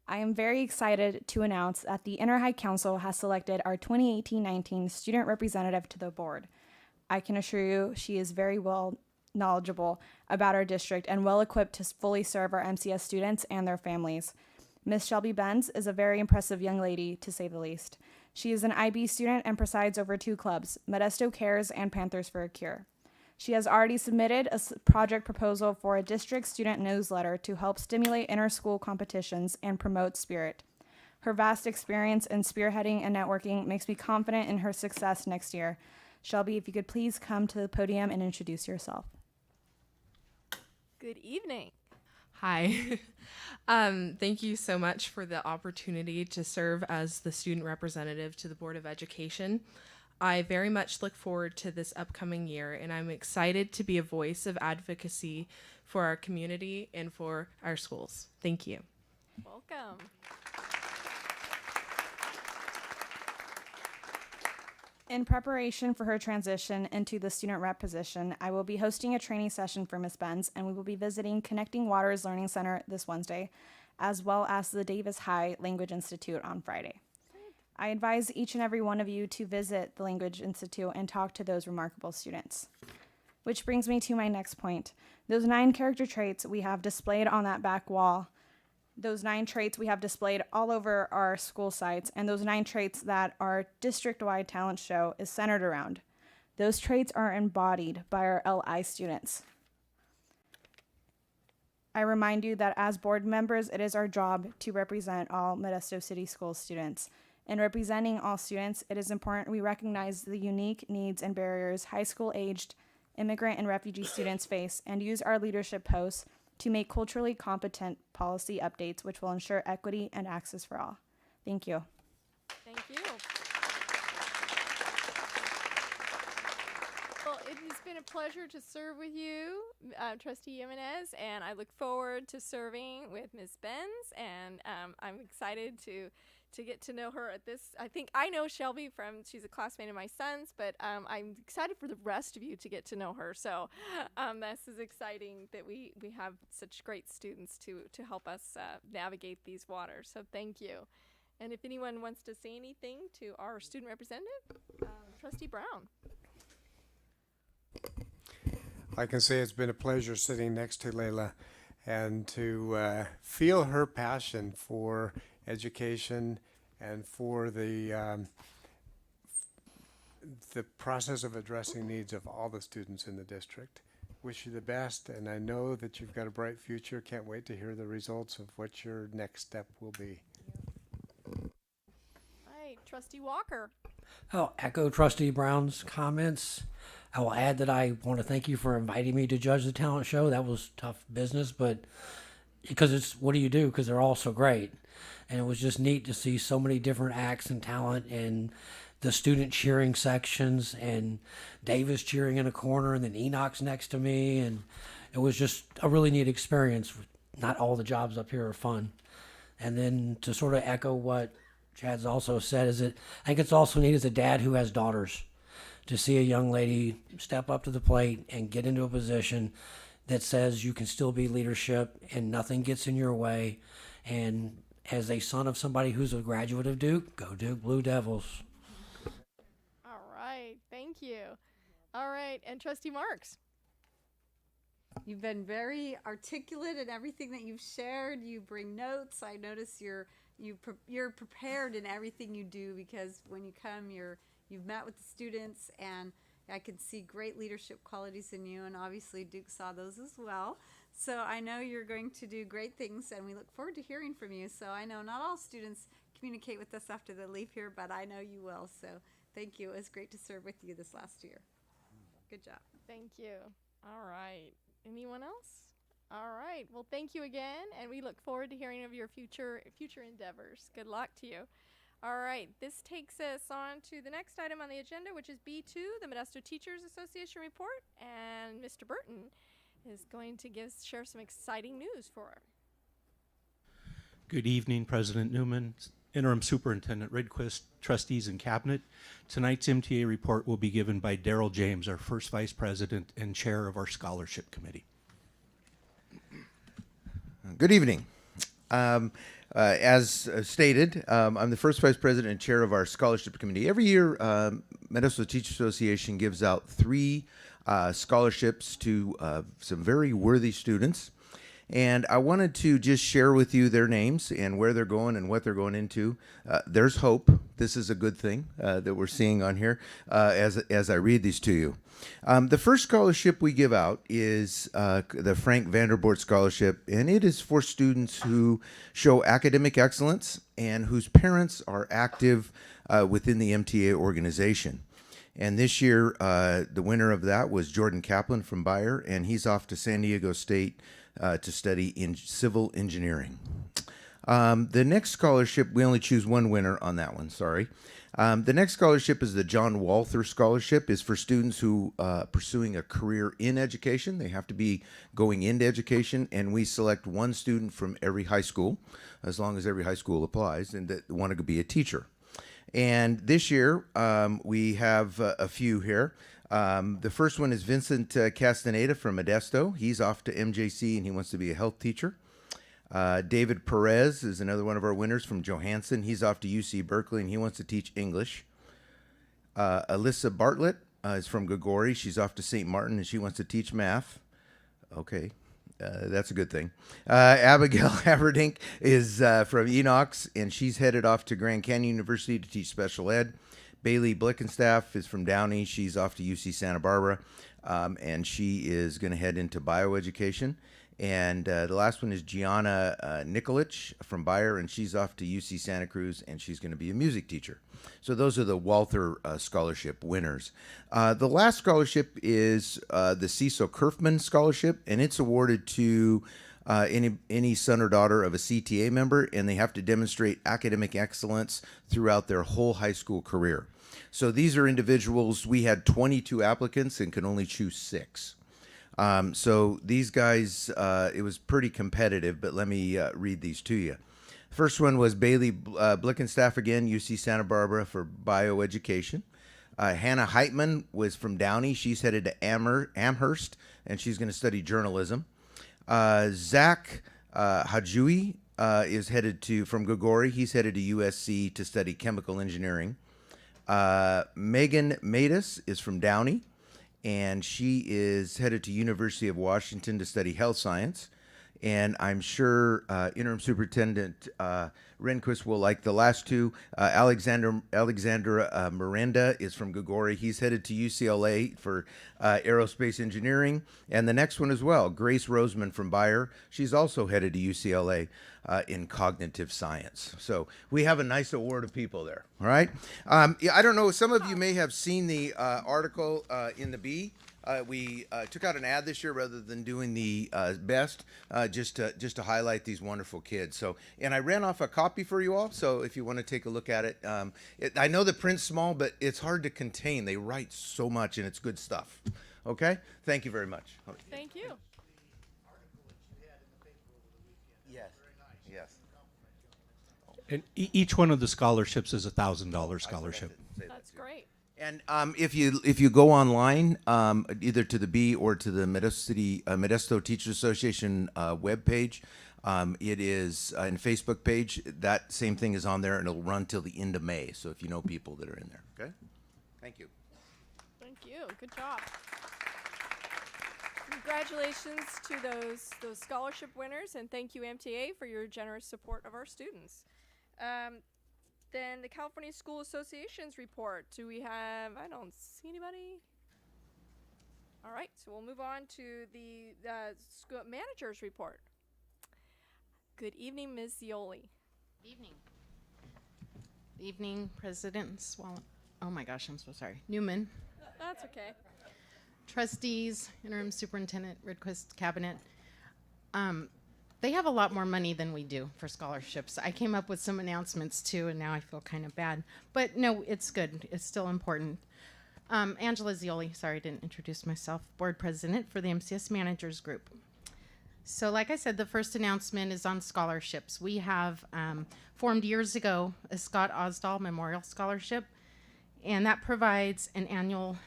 I am very excited to announce that the Inter-High Council has selected our 2018-19 student representative to the board. I can assure you she is very well knowledgeable about our district and well equipped to fully serve our MCS students and their families. Miss Shelby Benz is a very impressive young lady, to say the least. She is an IB student and presides over 2 clubs, Modesto Cares and Panthers for a Cure. She has already submitted a project proposal for a district student newsletter to help stimulate inter-school competitions and promote spirit. Her vast experience in spearheading and networking makes me confident in her success next year. Shelby, if you could please come to the podium and introduce yourself. Good evening. Hi. Thank you so much for the opportunity to serve as the student representative to the Board of Education. I very much look forward to this upcoming year, and I'm excited to be a voice of advocacy for our community and for our schools. Thank you. Welcome. In preparation for her transition into the student rep position, I will be hosting a training session for Ms. Benz, and we will be visiting Connecting Waters Learning Center this Wednesday, as well as the Davis High Language Institute on Friday. I advise each and every one of you to visit the Language Institute and talk to those remarkable students. Which brings me to my next point. Those 9 character traits we have displayed on that back wall, those 9 traits we have displayed all over our school sites, and those 9 traits that our district-wide talent show is centered around. Those traits are embodied by our LI students. I remind you that as board members, it is our job to represent all Modesto City School students. In representing all students, it is important we recognize the unique needs and barriers high school-aged immigrant and refugee students face and use our leadership posts to make culturally competent policy updates which will ensure equity and access for all. Thank you. Thank you. Well, it has been a pleasure to serve with you, Trustee Jimenez, and I look forward to serving with Ms. Benz, and I'm excited to get to know her at this. I think I know Shelby she's a classmate of my son's, but I'm excited for the rest of you to get to know her. So this is exciting that we have such great students to help us navigate these waters. So thank you. And if anyone wants to say anything to our student representative, Trustee Brown. I can say it's been a pleasure sitting next to Layla and to feel her passion for education and for the process of addressing needs of all the students in the district. Wish you the best, and I know that you've got a bright future. Can't wait to hear the results of what your next step will be. All right, Trustee Walker. I'll echo Trustee Brown's comments. I will add that I want to thank you for inviting me to judge the talent show. That was tough business, but because what do you do? Because they're all so great. And it was just neat to see so many different acts and talent and the student cheering sections and Davis cheering in a corner and then Enoch's next to me. And it was just a really neat experience not all the jobs up here are fun. And then to sort of echo what Chad's also said is that I think it's also neat as a dad who has daughters to see a young lady step up to the plate and get into a position that says you can still be leadership and nothing gets in your way. And as a son of somebody who's a graduate of Duke, go Duke Blue Devils. All right, thank you. All right, and Trustee Marks. You've been very articulate in everything that you've shared. You bring notes. I notice you're prepared in everything you do, because when you come, you've met with the students, and I can see great leadership qualities in you, and obviously Duke saw those as well. So I know you're going to do great things, and we look forward to hearing from you. So I know not all students communicate with us after they leave here, but I know you will. So thank you. It was great to serve with you this last year. Good job. Thank you. All right. Anyone else? All right. Well, thank you again, and we look forward to hearing of your future endeavors. Good luck to you. All right. This takes us on to the next item on the agenda, which is B2, the Modesto Teachers Association report, and Mr. Burton is going to share some exciting news for her. Good evening, President Newman, Interim Superintendent Ridquist, trustees and cabinet. Tonight's MTA report will be given by Daryl James, our first vice president and chair of our scholarship committee. Good evening. As stated, I'm the first vice president and chair of our scholarship committee. Every year, Modesto Teachers Association gives out 3 scholarships to some very worthy students. And I wanted to just share with you their names and where they're going and what they're going into. There's hope. This is a good thing that we're seeing on here as I read these to you. The first scholarship we give out is the Frank Vanderboort Scholarship, and it is for students who show academic excellence and whose parents are active within the MTA organization. And this year, the winner of that was Jordan Kaplan from Bayer, and he's off to San Diego State to study in civil engineering. The next scholarship, we only choose one winner on that one, sorry. The next scholarship is the John Walther Scholarship, is for students who pursuing a career in education. They have to be going into education, and we select one student from every high school, as long as every high school applies, and that want to be a teacher. And this year, we have a few here. The first one is Vincent Castaneda from Modesto. He's off to MJC and he wants to be a health teacher. David Perez is another one of our winners from Johansson. He's off to UC Berkeley and he wants to teach English. Alyssa Bartlett is from Gregori. She's off to St. Martin and she wants to teach math. Okay. That's a good thing. Abigail Haverdink is from Enox, and she's headed off to Grand Canyon University to teach special ed. Bailey Blickenstaff is from Downey. She's off to UC Santa Barbara, and she is going to head into bioeducation. And the last one is Gianna Nikolic from Bayer, and she's off to UC Santa Cruz, and she's going to be a music teacher. So those are the Walther Scholarship winners. The last scholarship is the Cecil Kerfman Scholarship, and it's awarded to any son or daughter of a CTA member, and they have to demonstrate academic excellence throughout their whole high school career. So these are individuals, we had 22 applicants and can only choose 6. So these guys, it was pretty competitive, but let me read these to you. First one was Bailey Blickenstaff again, UC Santa Barbara for bioeducation. Hannah Heitman was from Downey. She's headed to Amherst, and she's going to study journalism. Zach Hajui is headed from Gregori. He's headed to USC to study chemical engineering. Megan Matus is from Downey, and she is headed to University of Washington to study health science. And I'm sure Interim Superintendent Rehnquist will like the last two. Alexandra Miranda is from Gregori. He's headed to UCLA for aerospace engineering. And the next one as well, Grace Roseman from Bayer. She's also headed to UCLA in cognitive science. So we have a nice award of people there. All right. Yeah, I don't know. Some of you may have seen the article in the Bee. We took out an ad this year rather than doing the best, just to highlight these wonderful kids. So, and I ran off a copy for you all. So if you want to take a look at it, I know the print's small, but it's hard to contain. They write so much, and it's good stuff. Okay. Thank you very much. Thank you. Yes. Yes. And each one of the scholarships is $1,000 scholarship. That's great. And if you go online, either to the B or to the Modesto Teachers Association webpage, it is and Facebook page. That same thing is on there, and it'll run till the end of May. So if you know people that are in there, okay. Thank you. Thank you. Good job. Congratulations to those scholarship winners, and thank you, MTA, for your generous support of our students. Then the California School Associations report. Do we have? I don't see anybody. All right, so we'll move on to the school managers report. Good evening, Ms. Zioli. Evening. Evening, President Swallow. Oh my gosh, I'm so sorry. Newman. That's okay. Trustees, Interim Superintendent, Redquist Cabinet. They have a lot more money than we do for scholarships. I came up with some announcements too, and now I feel kind of bad. But no, it's good. It's still important. Angela Zioli, sorry I didn't introduce myself, Board President for the MCS Managers Group. So like I said, the first announcement is on scholarships. We have formed years ago a Scott Osdahl Memorial Scholarship, and that provides an annual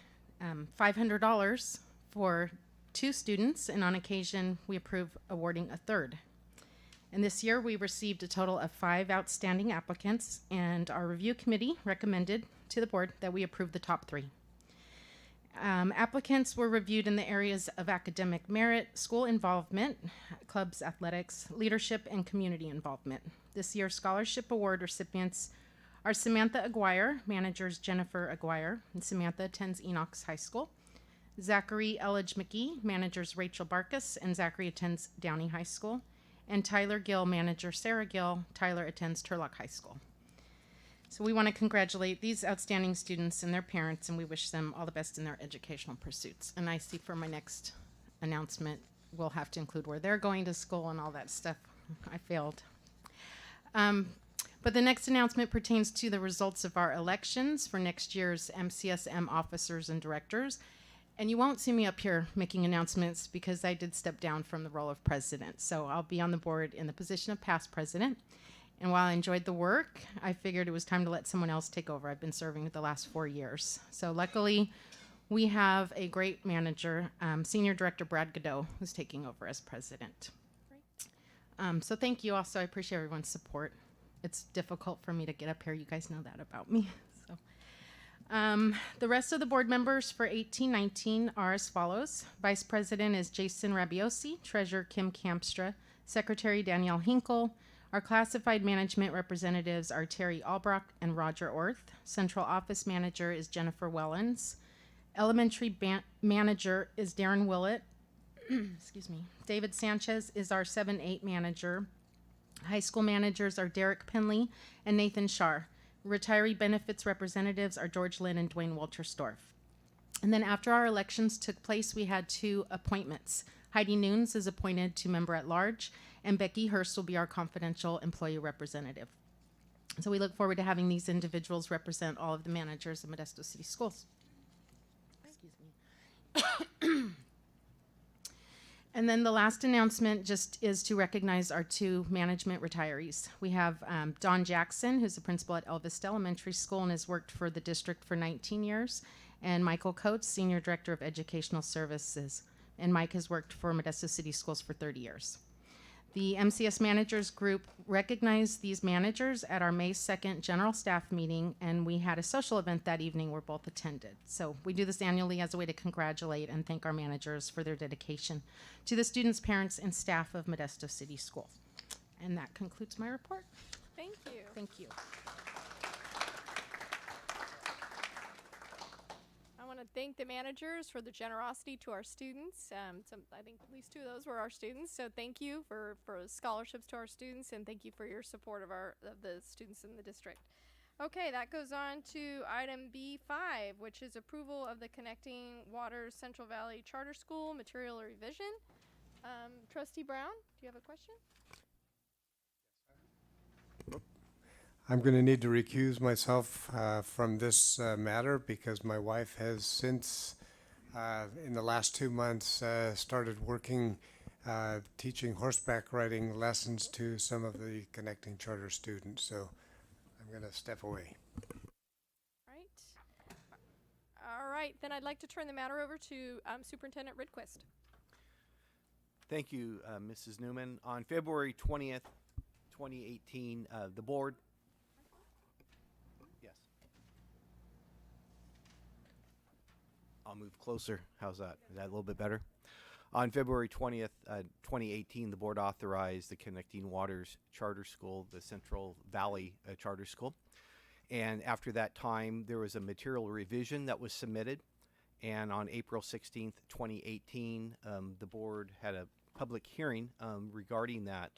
$500 for 2 students, and on occasion we approve awarding a third. And this year we received a total of 5 outstanding applicants, and our review committee recommended to the board that we approve the top 3. Applicants were reviewed in the areas of academic merit, school involvement, clubs, athletics, leadership, and community involvement. This year's scholarship award recipients are Samantha Aguirre, managers Jennifer Aguirre, and Samantha attends Enochs High School. Zachary Elledge McGee, managers Rachel Barkas, and Zachary attends Downey High School. And Tyler Gill, manager Sarah Gill. Tyler attends Turlock High School. So we want to congratulate these outstanding students and their parents, and we wish them all the best in their educational pursuits. And I see for my next announcement, we'll have to include where they're going to school and all that stuff. I failed. But the next announcement pertains to the results of our elections for next year's MCSM officers and directors. And you won't see me up here making announcements because I did step down from the role of president. So I'll be on the board in the position of past president. And while I enjoyed the work, I figured it was time to let someone else take over. I've been serving the last 4 years. So luckily, we have a great manager, Senior Director Brad Godot, who's taking over as president. So thank you also. I appreciate everyone's support. It's difficult for me to get up here. You guys know that about me. So, the rest of the board members for 1819 are as follows. Vice President is Jason Rabiosi, Treasurer Kim Campstra, Secretary Danielle Hinkle. Our classified management representatives are Terry Albrock and Roger Orth. Central Office Manager is Jennifer Wellens. Elementary Manager is Darren Willett. Excuse me. David Sanchez is our 7-8 manager. High school managers are Derek Penley and Nathan Shar. Retiree benefits representatives are George Lynn and Dwayne Wolterstorff. And then after our elections took place, we had 2 appointments. Heidi Nunes is appointed to member at large, and Becky Hurst will be our confidential employee representative. So we look forward to having these individuals represent all of the managers of Modesto City Schools. Excuse me. And then the last announcement just is to recognize our 2 management retirees. We have Don Jackson, who's the principal at Elvis Elementary School and has worked for the district for 19 years, and Michael Coates, Senior Director of Educational Services. And Mike has worked for Modesto City Schools for 30 years. The MCS Managers Group recognized these managers at our May 2nd General Staff meeting, and we had a social event that evening where both attended. So we do this annually as a way to congratulate and thank our managers for their dedication to the students, parents, and staff of Modesto City School. And that concludes my report. Thank you. Thank you. I want to thank the managers for the generosity to our students. I think at least 2 of those were our students. So thank you for scholarships to our students, and thank you for your support of the students in the district. Okay, that goes on to item B5, which is approval of the Connecting Waters Central Valley Charter School material revision. Trustee Brown, do you have a question? I'm going to need to recuse myself from this matter because my wife has since, in the last 2 months, started working teaching horseback riding lessons to some of the connecting charter students. So I'm going to step away. All right, then I'd like to turn the matter over to Superintendent Ridquist. Thank you, Mrs. Newman. On February 20th, 2018, the board. Yes. I'll move closer. How's that? Is that a little bit better? On February 20th, 2018, the board authorized the Connecting Waters Charter School, the Central Valley Charter School. And after that time, there was a material revision that was submitted. And on April 16th, 2018, the board had a public hearing regarding that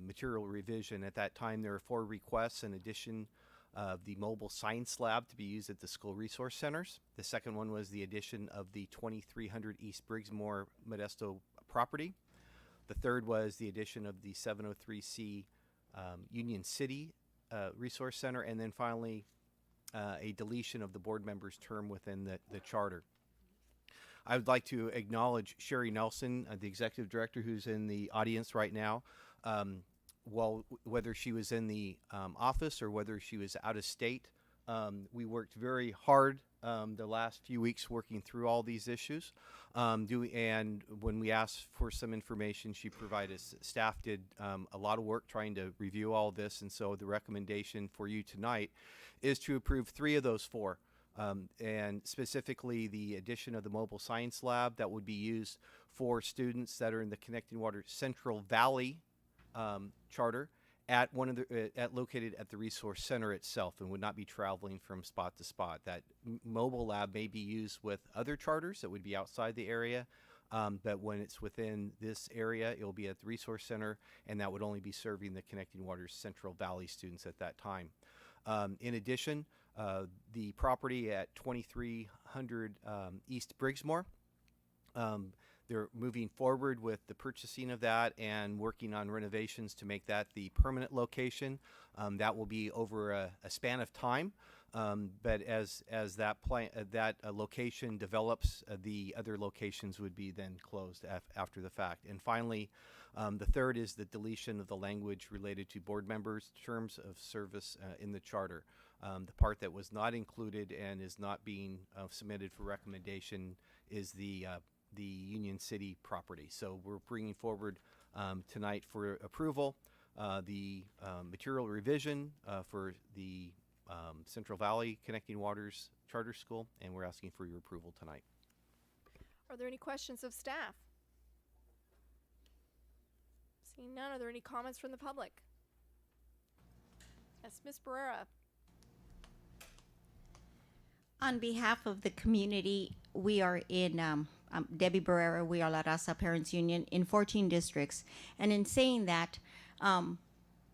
material revision. At that time, there were 4 requests in addition of the mobile science lab to be used at the school resource centers. The second one was the addition of the 2300 East Briggsmore Modesto property. The third was the addition of the 703C Union City Resource Center, and then finally a deletion of the board member's term within the charter. I would like to acknowledge Sherry Nelson, the executive director, who's in the audience right now. Well, whether she was in the office or whether she was out of state, we worked very hard the last few weeks working through all these issues. And when we asked for some information, she provided us. Staff did a lot of work trying to review all this, and so the recommendation for you tonight is to approve 3 of those 4. And specifically the addition of the mobile science lab that would be used for students that are in the Connecting Waters Central Valley charter at one of the located at the resource center itself, and would not be traveling from spot to spot. That mobile lab may be used with other charters that would be outside the area, but when it's within this area, it will be at the resource center, and that would only be serving the Connecting Waters Central Valley students at that time. In addition, the property at 2300 East Briggsmore, they're moving forward with the purchasing of that and working on renovations to make that the permanent location. That will be over a span of time, but as that location develops, the other locations would be then closed after the fact. And finally, the third is the deletion of the language related to board members' terms of service in the charter. The part that was not included and is not being submitted for recommendation is the Union City property. So we're bringing forward tonight for approval the material revision for the Central Valley Connecting Waters Charter School, and we're asking for your approval tonight. Are there any questions of staff? Seeing none, are there any comments from the public? Yes, Ms. Barrera. On behalf of the community, we are in Debbie Barrera, we are La Raza Parents Union in 14 districts. And in saying that,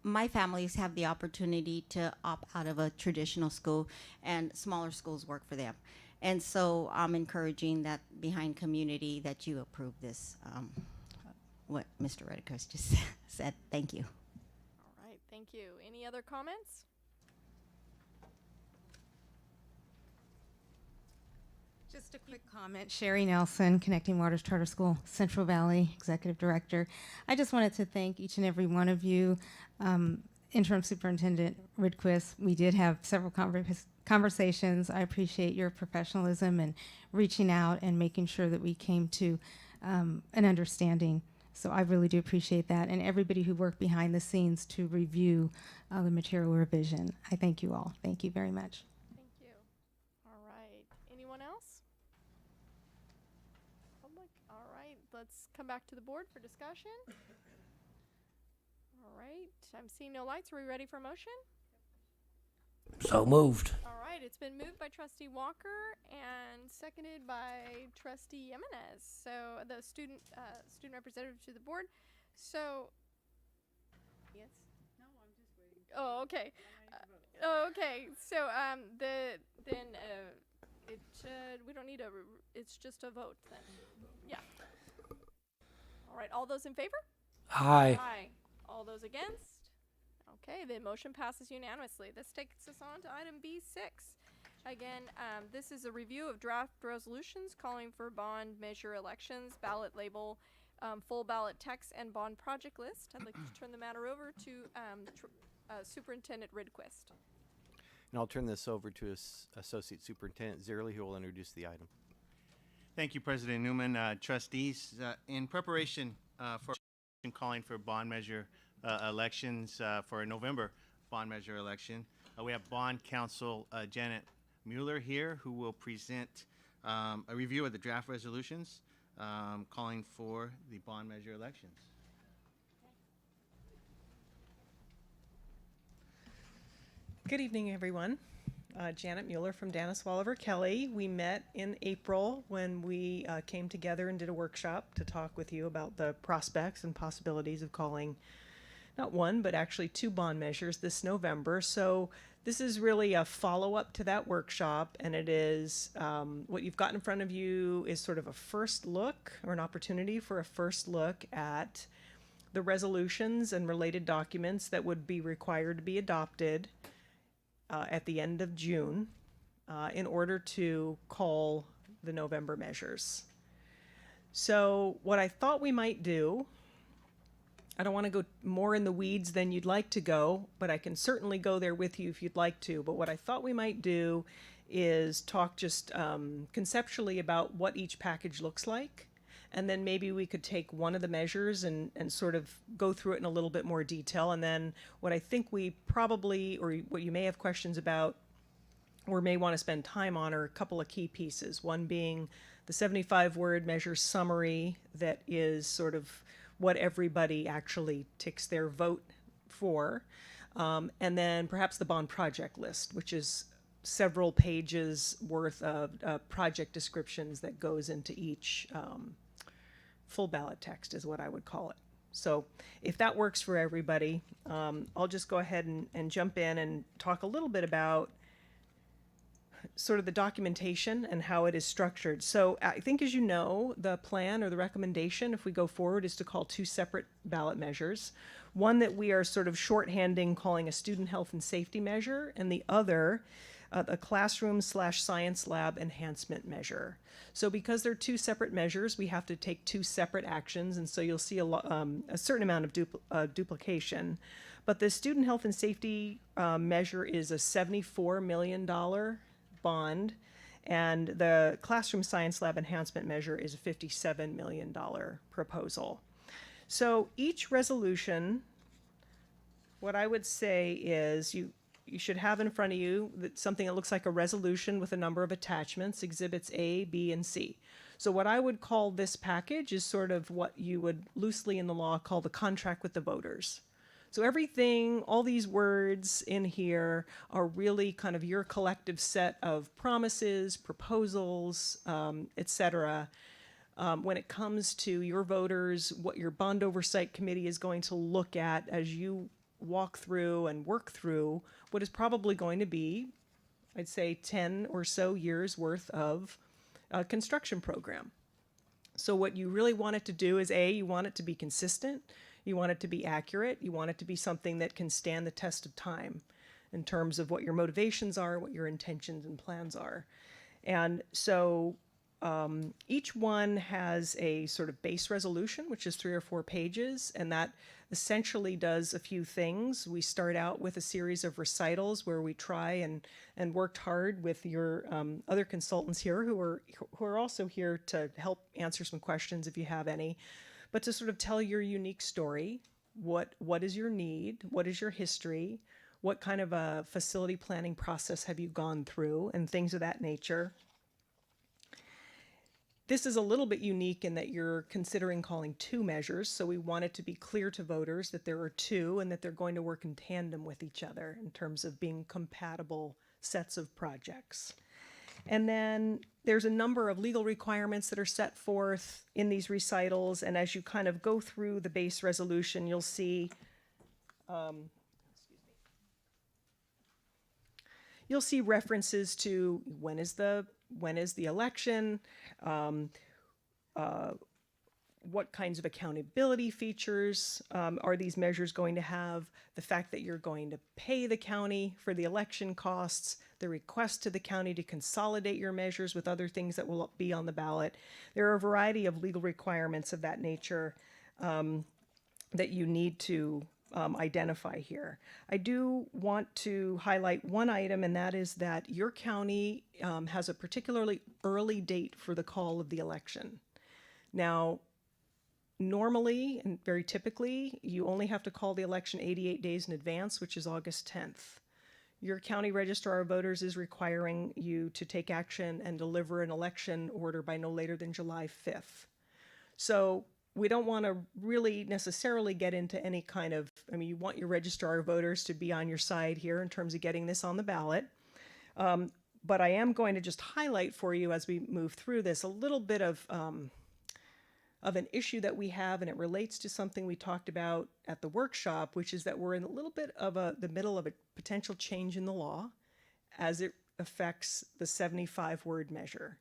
my families have the opportunity to opt out of a traditional school, and smaller schools work for them. And so I'm encouraging that behind community that you approve this, what Mr. Ridquist just said. Thank you. All right, thank you. Any other comments? Just a quick comment. Sherry Nelson, Connecting Waters Charter School, Central Valley Executive Director. I just wanted to thank each and every one of you. Interim Superintendent Ridquist, we did have several conversations. I appreciate your professionalism and reaching out and making sure that we came to an understanding. So I really do appreciate that. And everybody who worked behind the scenes to review the material revision. I thank you all. Thank you very much. Thank you. All right. Anyone else? Public? All right. Let's come back to the board for discussion. All right. I'm seeing no lights. Are we ready for a motion? So moved. All right. It's been moved by Trustee Walker and seconded by Trustee Jimenez. So the student representative to the board. So, yes. No, I'm just waiting. Oh, okay. Okay. So we don't need it's just a vote then. Yeah. All right. All those in favor? Aye. Aye. All those against? Okay, the motion passes unanimously. This takes us on to item B6. Again, this is a review of draft resolutions calling for bond measure elections, ballot label full ballot text and bond project list. I'd like to turn the matter over to Superintendent Ridquist. And I'll turn this over to Associate Superintendent Zierle, who will introduce the item. Thank you, President Newman. Trustees, in preparation for calling for bond measure elections for a November bond measure election, we have Bond Counsel Janet Mueller here, who will present a review of the draft resolutions calling for the bond measure elections. Good evening, everyone. Janet Mueller from Dennis Walliver Kelly. We met in April when we came together and did a workshop to talk with you about the prospects and possibilities of calling not one, but actually 2 bond measures this November. So this is really a follow-up to that workshop, and it is what you've got in front of you is sort of a first look, or an opportunity for a first look at the resolutions and related documents that would be required to be adopted at the end of June in order to call the November measures. So what I thought we might do, I don't want to go more in the weeds than you'd like to go, but I can certainly go there with you if you'd like to. But what I thought we might do is talk just conceptually about what each package looks like. And then maybe we could take one of the measures and sort of go through it in a little bit more detail. And then what I think we probably, or what you may have questions about, or may want to spend time on, are a couple of key pieces. One being the 75-word measure summary that is sort of what everybody actually ticks their vote for. And then perhaps the bond project list, which is several pages worth of project descriptions that goes into each full ballot text is what I would call it. So if that works for everybody, I'll just go ahead and jump in and talk a little bit about sort of the documentation and how it is structured. So I think, as you know, the plan or the recommendation, if we go forward, is to call 2 separate ballot measures. One that we are sort of shorthanding calling a student health and safety measure, and the other a classroom/science lab enhancement measure. So because they're 2 separate measures, we have to take 2 separate actions, and so you'll see a certain amount of duplication. But the student health and safety measure is a $74 million bond, and the classroom science lab enhancement measure is a $57 million proposal. So each resolution, what I would say is you should have in front of you something that looks like a resolution with a number of attachments, exhibits A, B, and C. So what I would call this package is sort of what you would loosely in the law call the contract with the voters. So everything, all these words in here are really kind of your collective set of promises, proposals, etc. When it comes to your voters, what your bond oversight committee is going to look at as you walk through and work through what is probably going to be, I'd say, 10 or so years worth of construction program. So what you really want it to do is, A, you want it to be consistent, you want it to be accurate, you want it to be something that can stand the test of time in terms of what your motivations are, what your intentions and plans are. And so each one has a sort of base resolution, which is 3 or 4 pages, and that essentially does a few things. We start out with a series of recitals where we try and worked hard with your other consultants here who are also here to help answer some questions if you have any, but to sort of tell your unique story. What is your need? What is your history? What kind of a facility planning process have you gone through, and things of that nature. This is a little bit unique in that you're considering calling 2 measures, so we want it to be clear to voters that there are 2 and that they're going to work in tandem with each other in terms of being compatible sets of projects. And then there's a number of legal requirements that are set forth in these recitals, and as you kind of go through the base resolution, you'll see references to when is the election, what kinds of accountability features are these measures going to have, the fact that you're going to pay the county for the election costs, the request to the county to consolidate your measures with other things that will be on the ballot. There are a variety of legal requirements of that nature that you need to identify here. I do want to highlight one item, and that is that your county has a particularly early date for the call of the election. Now, normally and very typically, you only have to call the election 88 days in advance, which is August 10th. Your county registrar of voters is requiring you to take action and deliver an election order by no later than July 5th. So we don't want to really necessarily get into any kind of, I mean, you want your registrar of voters to be on your side here in terms of getting this on the ballot. But I am going to just highlight for you as we move through this a little bit of an issue that we have, and it relates to something we talked about at the workshop, which is that we're in a little bit of the middle of a potential change in the law as it affects the 75-word measure.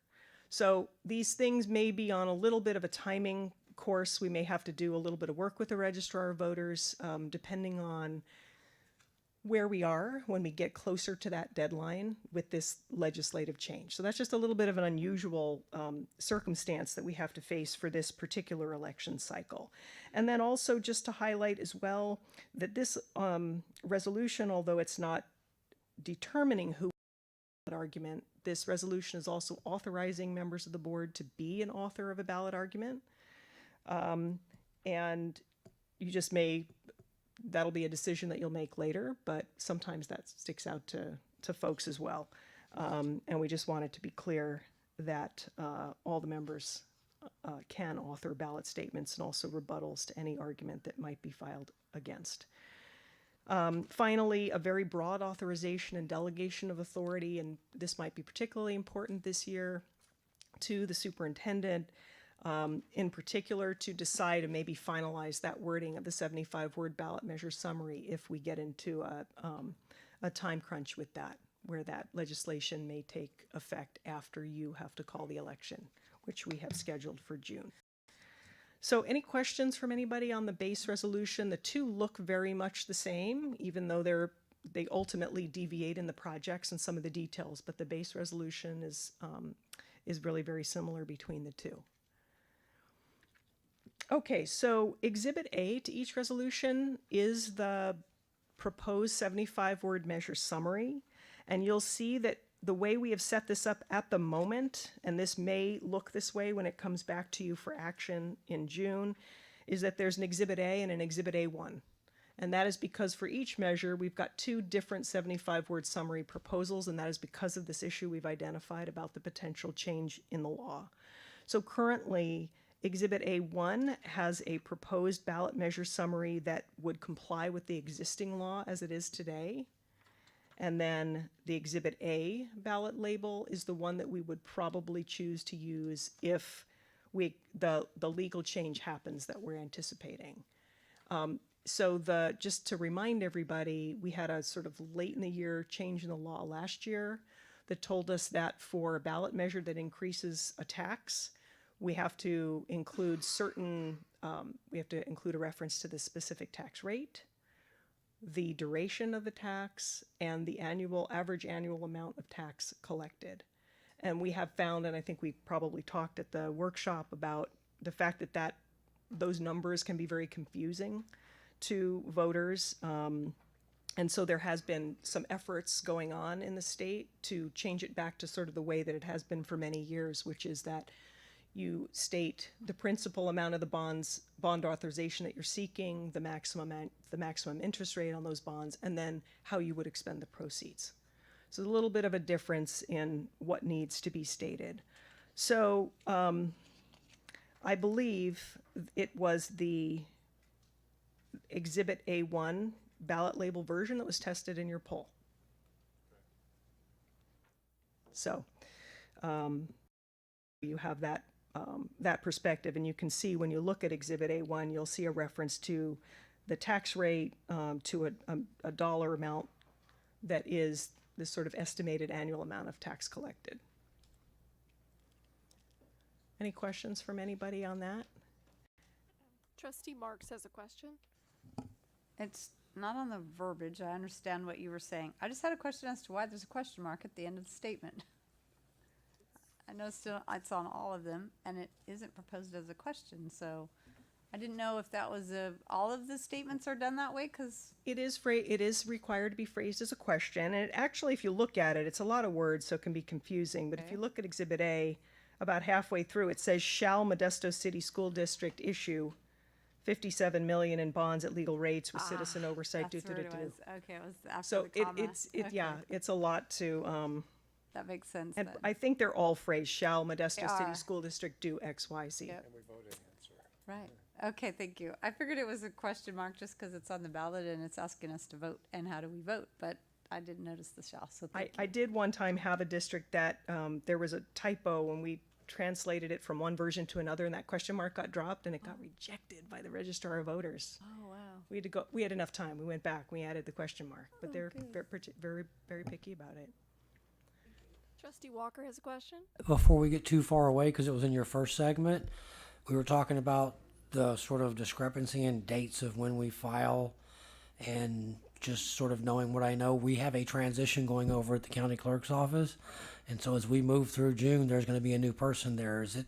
So these things may be on a little bit of a timing course. We may have to do a little bit of work with the registrar of voters, depending on where we are when we get closer to that deadline with this legislative change. So that's just a little bit of an unusual circumstance that we have to face for this particular election cycle. And then also just to highlight as well that this resolution, although it's not determining who argument, this resolution is also authorizing members of the board to be an author of a ballot argument. And you just may, that'll be a decision that you'll make later, but sometimes that sticks out to folks as well. And we just want it to be clear that all the members can author ballot statements and also rebuttals to any argument that might be filed against. Finally, a very broad authorization and delegation of authority, and this might be particularly important this year, to the superintendent, in particular to decide and maybe finalize that wording of the 75-word ballot measure summary if we get into a time crunch with that, where that legislation may take effect after you have to call the election, which we have scheduled for June. So any questions from anybody on the base resolution? The two look very much the same, even though they ultimately deviate in the projects and some of the details, but the base resolution is really very similar between the two. Okay, so Exhibit A to each resolution is the proposed 75-word measure summary, and you'll see that the way we have set this up at the moment, and this may look this way when it comes back to you for action in June, is that there's an Exhibit A and an Exhibit A1. And that is because for each measure, we've got two different 75-word summary proposals, and that is because of this issue we've identified about the potential change in the law. So currently, Exhibit A1 has a proposed ballot measure summary that would comply with the existing law as it is today. And then the Exhibit A ballot label is the one that we would probably choose to use if the legal change happens that we're anticipating. So just to remind everybody, we had a sort of late in the year change in the law last year that told us that for a ballot measure that increases a tax, we have to include we have to include a reference to the specific tax rate, the duration of the tax, and the average annual amount of tax collected. And we have found, and I think we probably talked at the workshop about the fact that those numbers can be very confusing to voters. And so there has been some efforts going on in the state to change it back to sort of the way that it has been for many years, which is that you state the principal amount of the bond authorization that you're seeking, the maximum interest rate on those bonds, and then how you would expend the proceeds. So a little bit of a difference in what needs to be stated. So I believe it was the Exhibit A1 ballot label version that was tested in your poll. So you have that perspective, and you can see when you look at Exhibit A1, you'll see a reference to the tax rate, to a dollar amount that is this sort of estimated annual amount of tax collected. Any questions from anybody on that? Trustee Marks has a question. It's not on the verbiage. I understand what you were saying. I just had a question as to why there's a question mark at the end of the statement. I know it's on all of them, and it isn't proposed as a question, so I didn't know if that was all of the statements are done that way, because It is required to be phrased as a question, and actually, if you look at it, it's a lot of words, so it can be confusing. But if you look at Exhibit A, about halfway through, it says, "Shall Modesto City School District issue 57 million in bonds at legal rates with citizen oversight?" that's where it was. Okay, it was after So the comma. yeah, Okay. it's a lot to. That makes sense. And then. I think they're all phrased, "Shall Modesto They City are. School District do X, Y, Z?" Yep. Right. Okay, thank you. I figured it was a question mark just because it's on the ballot and it's asking us to vote, and how do we vote? But I didn't notice the shall, so thank I did one time have a district that there was a typo when we translated it from one version to another, and that question mark got dropped, and it got rejected by the registrar of voters. Oh, wow. We had to go. We had enough time. We went back. We added the question mark, but they're good. very, very picky about it. Trustee Walker has a question. Before we get too far away, because it was in your first segment, we were talking about the sort of discrepancy in dates of when we file, and just sort of knowing what I know. We have a transition going over at the county clerk's office, and so as we move through June, there's going to be a new person there. Is it